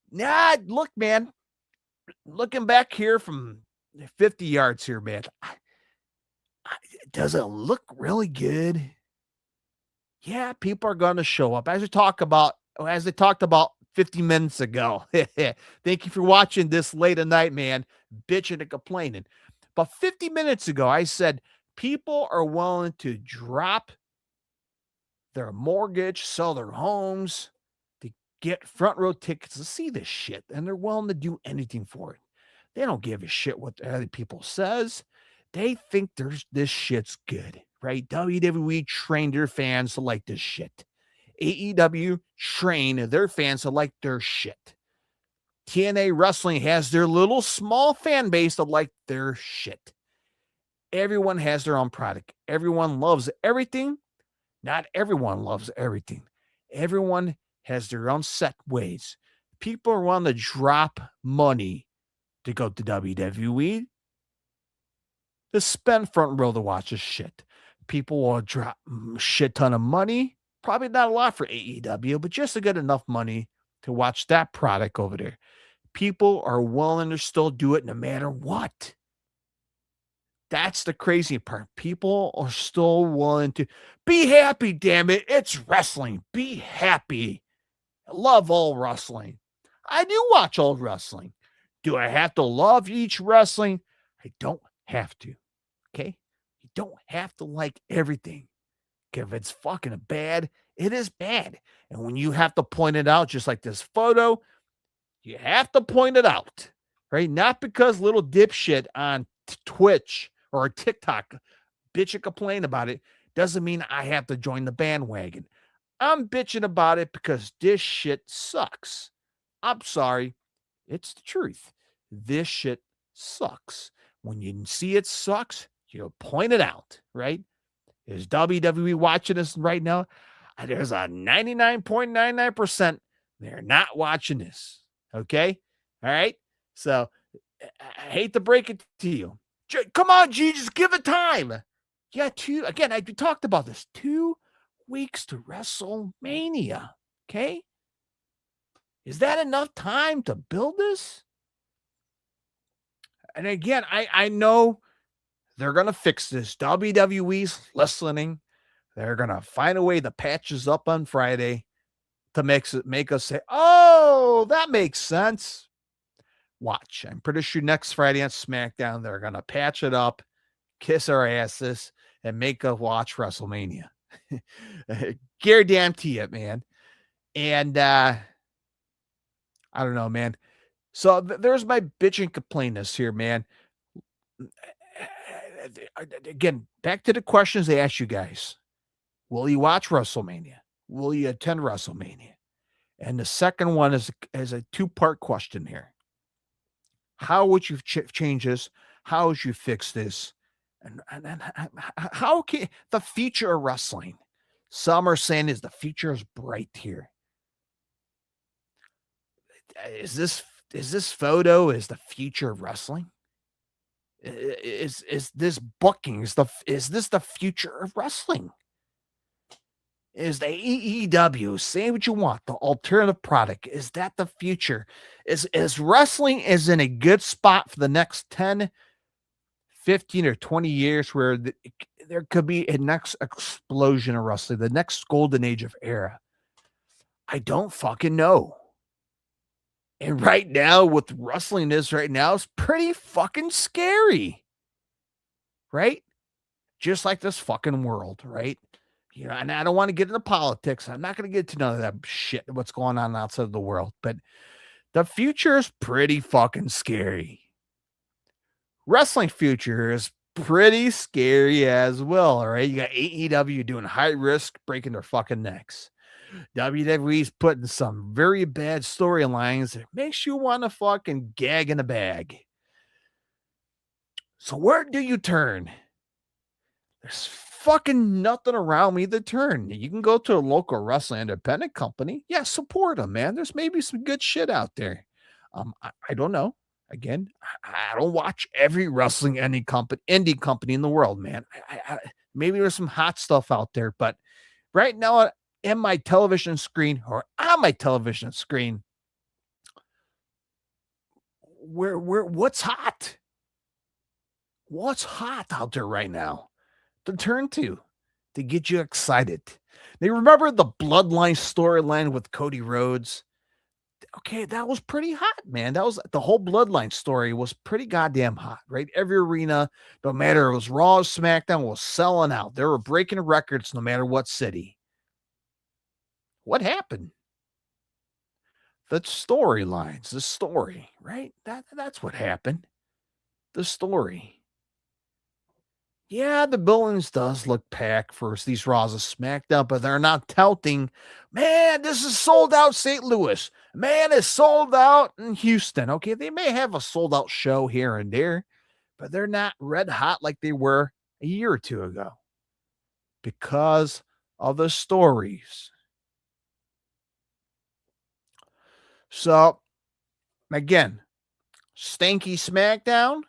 Nah, look, man. Looking back here from 50 yards here, man. Does it look really good? Yeah, people are going to show up. As they talked about 50 minutes ago. Thank you for watching this late at night, man. Bitching and complaining. But 50 minutes ago, I said people are willing to drop their mortgage, sell their homes to get front row tickets to see this shit. And they're willing to do anything for it. They don't give a shit what other people says. They think this shit's good, right? WWE trained their fans to like this shit. AEW train their fans to like their shit. TNA Wrestling has their little small fan base to like their shit. Everyone has their own product. Everyone loves everything. Not everyone loves everything. Everyone has their own set ways. People are willing to drop money to go to WWE, to spend front row to watch this shit. People will drop a shit ton of money. Probably not a lot for AEW, but just to get enough money to watch that product over there. People are willing to still do it no matter what. That's the crazy part. People are still willing to be happy, damn it. It's wrestling. Be happy. I love all wrestling. I do watch old wrestling. Do I have to love each wrestling? I don't have to. Okay? You don't have to like everything. If it's fucking bad, it is bad. And when you have to point it out, just like this photo, you have to point it out, right? Not because little dipshit on Twitch or TikTok bitch and complain about it doesn't mean I have to join the bandwagon. I'm bitching about it because this shit sucks. I'm sorry. It's the truth. This shit sucks. When you see it sucks, you point it out, right? Is WWE watching this right now? There's a 99.99% they're not watching this. Okay. All right. So I hate to break it to you. Come on, G, just give it time. Yeah, I talked about this. 2 weeks to WrestleMania. Okay. Is that enough time to build this? And again, I know they're going to fix this. WWE's listening. They're going to find a way to patch us up on Friday to make us say, oh, that makes sense. Watch. I'm pretty sure next Friday on SmackDown, they're going to patch it up, kiss our asses, and make us watch WrestleMania. Guarantee it, man. And I don't know, man. So there's my bitching complaints here, man. Again, back to the questions they asked you guys. Will you watch WrestleMania? Will you attend WrestleMania? And the second one is a two-part question here. How would you change this? How would you fix this? And how can the future of wrestling? Some are saying is the future is bright here. Is this photo is the future of wrestling? Is this booking? Is this the future of wrestling? Is the AEW, say what you want, the alternative product, is that the future? Is wrestling is in a good spot for the next 10, 15, or 20 years where there could be a next explosion of wrestling, the next golden age of era? I don't fucking know. And right now, what wrestling is right now is pretty fucking scary. Right? Just like this fucking world, right? You know, and I don't want to get into politics. I'm not going to get to none of that shit, what's going on outside of the world. But the future is pretty fucking scary. Wrestling future is pretty scary as well, all right? You got AEW doing high risk, breaking their fucking necks. WWE's putting some very bad storylines that makes you want to fucking gag in a bag. So where do you turn? There's fucking nothing around me to turn. You can go to a local wrestling independent company. Yeah, support them, man. There's maybe some good shit out there. I don't know. Again, I don't watch every wrestling indie company in the world, man. Maybe there's some hot stuff out there, but right now in my television screen or on my television screen, what's hot? What's hot out there right now to turn to get you excited? They remember the Bloodline storyline with Cody Rhodes. Okay, that was pretty hot, man. That was the whole Bloodline story was pretty goddamn hot, right? Every arena, no matter it was Raw or SmackDown, was selling out. They were breaking records no matter what city. What happened? The storylines, the story, right? That's what happened. The story. Yeah, the buildings does look packed for these Raws of SmackDown, but they're not touting, man, this is sold out St. Louis. Man, it's sold out in Houston. Okay, they may have a sold out show here and there, but they're not red hot like they were a year or two ago because of the stories. So, again, Stinky SmackDown.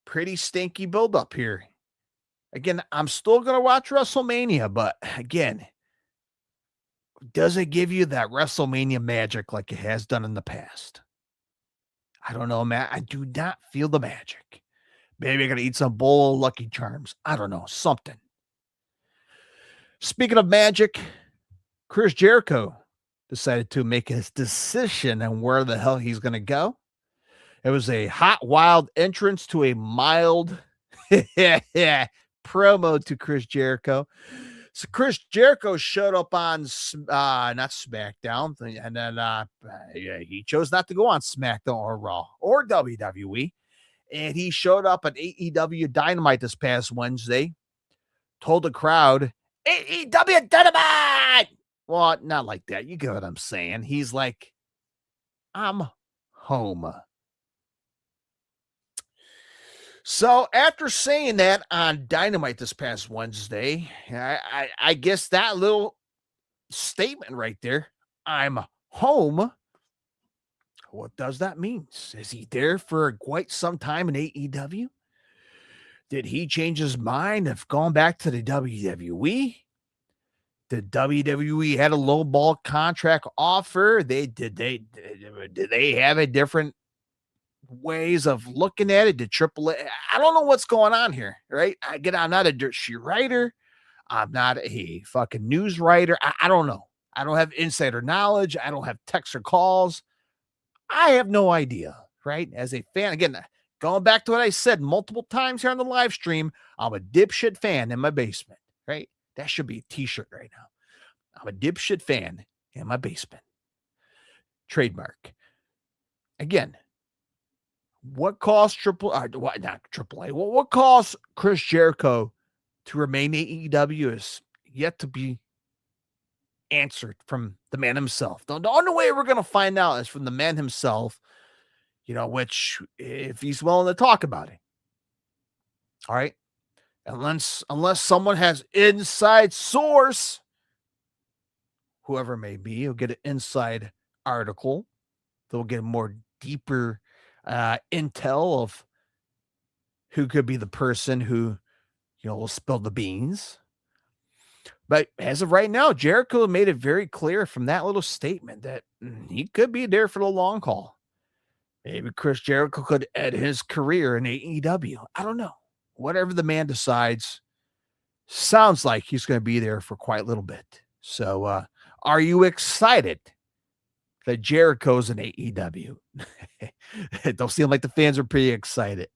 Pretty stinky build-up here. Again, I'm still going to watch WrestleMania, but again, does it give you that WrestleMania magic like it has done in the past? I don't know, man. I do not feel the magic. Maybe I got to eat some bowl of Lucky Charms. I don't know, something. Speaking of magic, Chris Jericho decided to make his decision on where the hell he's going to go. It was a hot, wild entrance to a mild promo to Chris Jericho. So Chris Jericho showed up on not SmackDown, and then he chose not to go on SmackDown or Raw or WWE, and he showed up at AEW Dynamite this past Wednesday. Told the crowd, AEW Dynamite. Well, not like that. You get what I'm saying. He's like, I'm home. So after saying that on Dynamite this past Wednesday, I guess that little statement right there, I'm home. What does that mean? Is he there for quite some time in AEW? Did he change his mind of going back to the WWE? The WWE had a low ball contract offer. Did they have a different ways of looking at it? Did Triple A? I don't know what's going on here, right? I'm not a dirt sheet writer. I'm not a fucking news writer. I don't know. I don't have insider knowledge. I don't have texts or calls. I have no idea, right? As a fan, again, going back to what I said multiple times here on the live stream, I'm a dipshit fan in my basement, right? That should be a t-shirt right now. I'm a dipshit fan in my basement. Trademark. Again, what caused what caused Chris Jericho to remain AEW is yet to be answered from the man himself. The only way we're going to find out is from the man himself, which if he's willing to talk about it. All right. Unless someone has inside source, whoever it may be, you'll get an inside article. They'll get a more deeper intel of who could be the person who, will spill the beans. But as of right now, Jericho made it very clear from that little statement that he could be there for the long haul. Maybe Chris Jericho could end his career in AEW. I don't know. Whatever the man decides, sounds like he's going to be there for quite a little bit. So are you excited that Jericho's in AEW? It don't seem like the fans are pretty excited.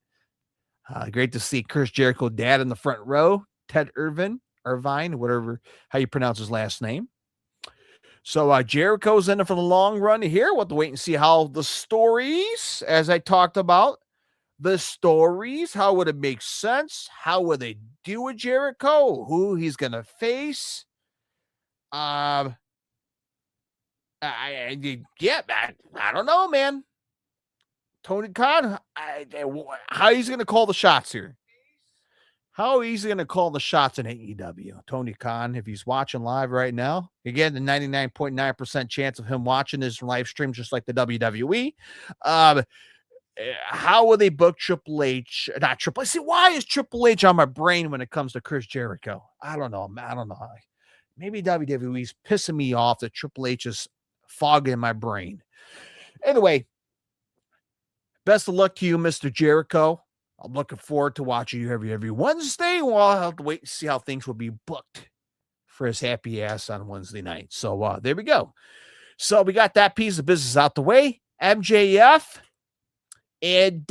Great to see Chris Jericho dad in the front row, Ted Irvine, whatever, how you pronounce his last name. So Jericho's in it for the long run here. We'll have to wait and see how the stories, as I talked about, how would it make sense? How would they do with Jericho? Who he's going to face? I don't know, man. Tony Khan, how he's going to call the shots here? How he's going to call the shots in AEW? Tony Khan, if he's watching live right now, again, the 99.9% chance of him watching this live stream, just like the WWE. How will they book Triple H? Not Triple H. See, why is Triple H on my brain when it comes to Chris Jericho? I don't know. Maybe WWE's pissing me off that Triple H is fogging my brain. Anyway, best of luck to you, Mr. Jericho. I'm looking forward to watching you every Wednesday. Well, I'll have to wait and see how things will be booked for his happy ass on Wednesday night. So there we go. So we got that piece of business out the way. MJF and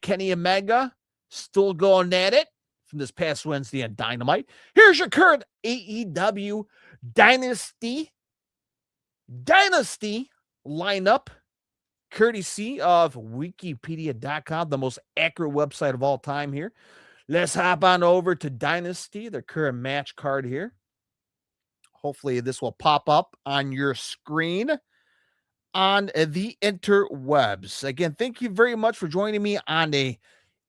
Kenny Omega still going at it from this past Wednesday on Dynamite. Here's your current AEW Dynasty lineup, courtesy of Wikipedia.com, the most accurate website of all time here. Let's hop on over to Dynasty, the current match card here. Hopefully this will pop up on your screen on the interwebs. Again, thank you very much for joining me on a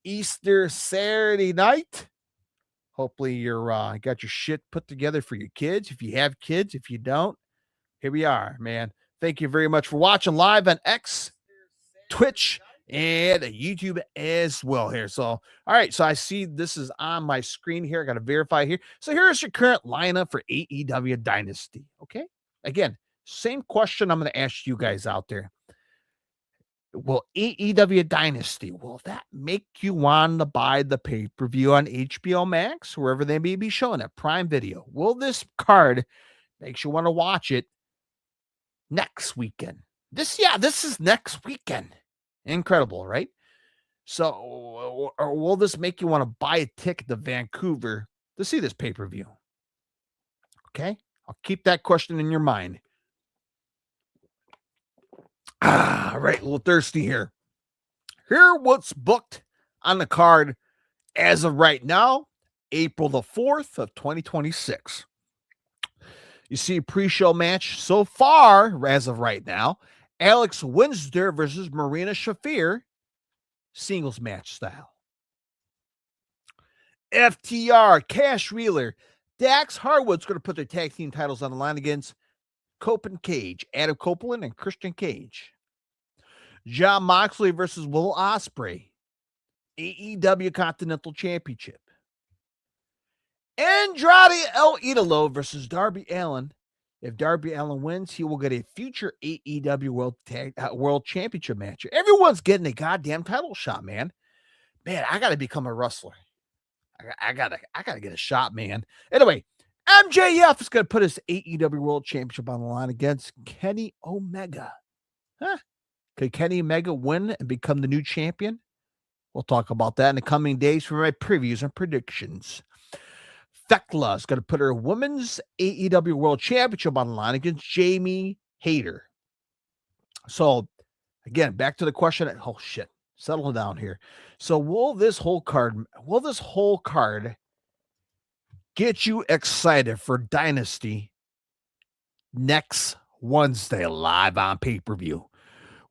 Easter Saturday night. Hopefully you're got your shit put together for your kids. If you have kids, if you don't, here we are, man. Thank you very much for watching live on X, Twitch, and YouTube as well here. So, all right. So I see this is on my screen here. I got to verify here. So here's your current lineup for AEW Dynasty. Okay. Again, same question I'm going to ask you guys out there. Will AEW Dynasty, will that make you want to buy the pay-per-view on HBO Max, wherever they may be showing it, Prime Video? Will this card make you want to watch it next weekend? This is next weekend. Incredible, right? So, or will this make you want to buy a ticket to Vancouver to see this pay-per-view? Okay, I'll keep that question in your mind. Right, a little thirsty here. Here, what's booked on the card as of right now. April the 4th of 2026. You see, pre-show match so far, as of right now, Alex Windsor versus Marina Shafir, singles match style. FTR, Cash Wheeler, Dax Harwood's going to put their tag team titles on the line against Copeland Cage, Adam Copeland and Christian Cage. Jon Moxley versus Will Ospreay, AEW Continental Championship. Andrade El Idolo versus Darby Allin. If Darby Allin wins, he will get a future AEW World Championship match. Everyone's getting a goddamn title shot, man. Man, I got to become a wrestler. I gotta get a shot, man. Anyway, MJF is gonna put his AEW World Championship on the line against Kenny Omega. Could Kenny Omega win and become the new champion? We'll talk about that in the coming days for my previews and predictions. Thekla is going to put her women's AEW World Championship on the line against Jamie Hayter. So, again, back to the question. Oh, shit. Settle down here. So, will this whole card get you excited for Dynasty next Wednesday live on pay-per-view?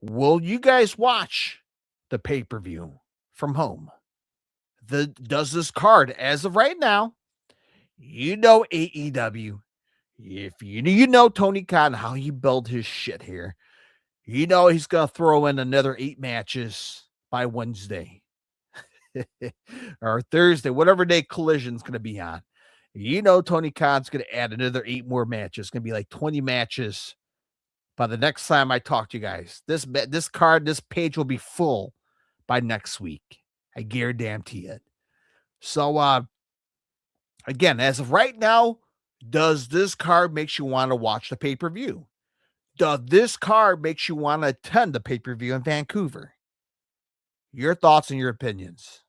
Will you guys watch the pay-per-view from home? Does this card, as of right now, you know AEW, if you know Tony Khan, how he built his shit here, you know he's going to throw in another 8 matches by Wednesday or Thursday, whatever day Collision's going to be on. You know Tony Khan's going to add another 8 more matches. It's going to be like 20 matches by the next time I talk to you guys. This page will be full by next week. I guarantee it. So, again, as of right now, does this card makes you want to watch the pay-per-view? Does this card makes you want to attend the pay-per-view in Vancouver? Your thoughts and your opinions.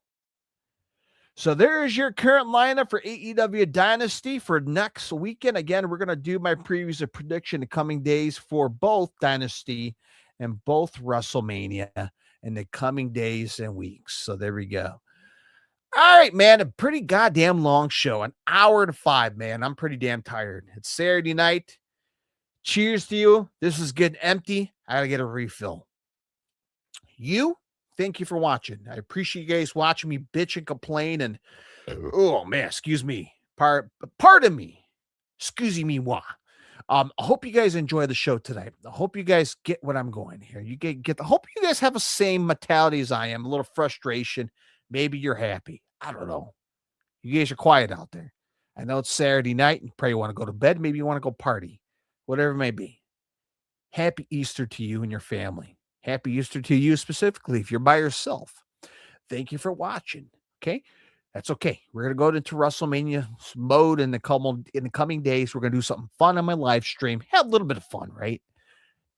So there is your current lineup for AEW Dynasty for next weekend. Again, we're going to do my previews and prediction in the coming days for both Dynasty and both WrestleMania in the coming days and weeks. So there we go. All right, man, a pretty goddamn long show, an hour to 5, man. I'm pretty damn tired. It's Saturday night. Cheers to you. This is getting empty. I got to get a refill. Thank you for watching. I appreciate you guys watching me bitch and complain and, oh, man, excuse me. Pardon me. Excuse me, moi. I hope you guys enjoy the show today. I hope you guys get what I'm going here. I hope you guys have the same mentality as I am, a little frustration. Maybe you're happy. I don't know. You guys are quiet out there. I know it's Saturday night and probably want to go to bed. Maybe you want to go party. Whatever it may be. Happy Easter to you and your family. Happy Easter to you specifically if you're by yourself. Thank you for watching. Okay? That's okay. We're going to go into WrestleMania mode in the coming days. We're going to do something fun on my live stream. Have a little bit of fun, right?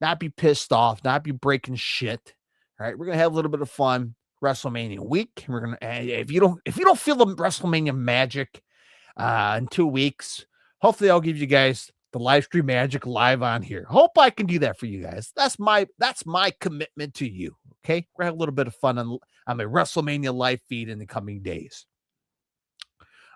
Not be pissed off. Not be breaking shit. All right? We're going to have a little bit of fun. WrestleMania week. We're gonna if you don't feel the WrestleMania magic in 2 weeks, hopefully I'll give you guys the live stream magic live on here. Hope I can do that for you guys. That's my commitment to you. Okay, we're gonna have a little bit of fun on my WrestleMania live feed in the coming days.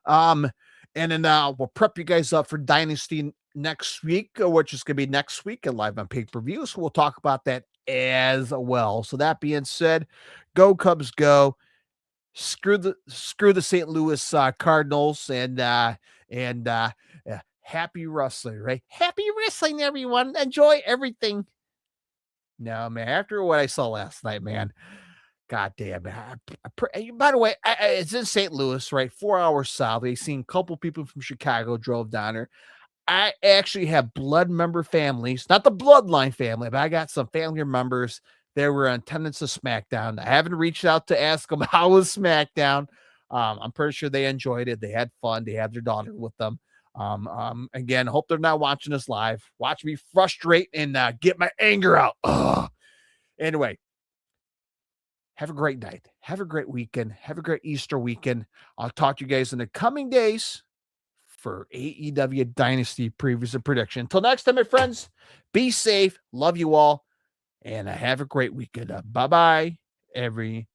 And then we'll prep you guys up for Dynasty next week, which is gonna be next week and live on pay-per-view. So we'll talk about that as well. So that being said, go Cubs, go! Screw the St. Louis Cardinals, and happy wrestling, right? Happy wrestling, everyone. Enjoy everything. No, man. After what I saw last night, man. God damn it. By the way, it's in St. Louis, right? 4 hours south. They seen a couple people from Chicago drove down there. I actually have blood member families, not the bloodline family, but I got some family members that were in attendance of Smackdown. I haven't reached out to ask them how was Smackdown. I'm pretty sure they enjoyed it. They had fun. They had their daughter with them. Again, hope they're not watching this live. Watch me frustrate and get my anger out. Ugh. Anyway, have a great night. Have a great weekend. Have a great Easter weekend. I'll talk to you guys in the coming days for AEW Dynasty previews and prediction. Until next time, my friends, be safe. Love you all. And have a great weekend. Bye-bye, everyone.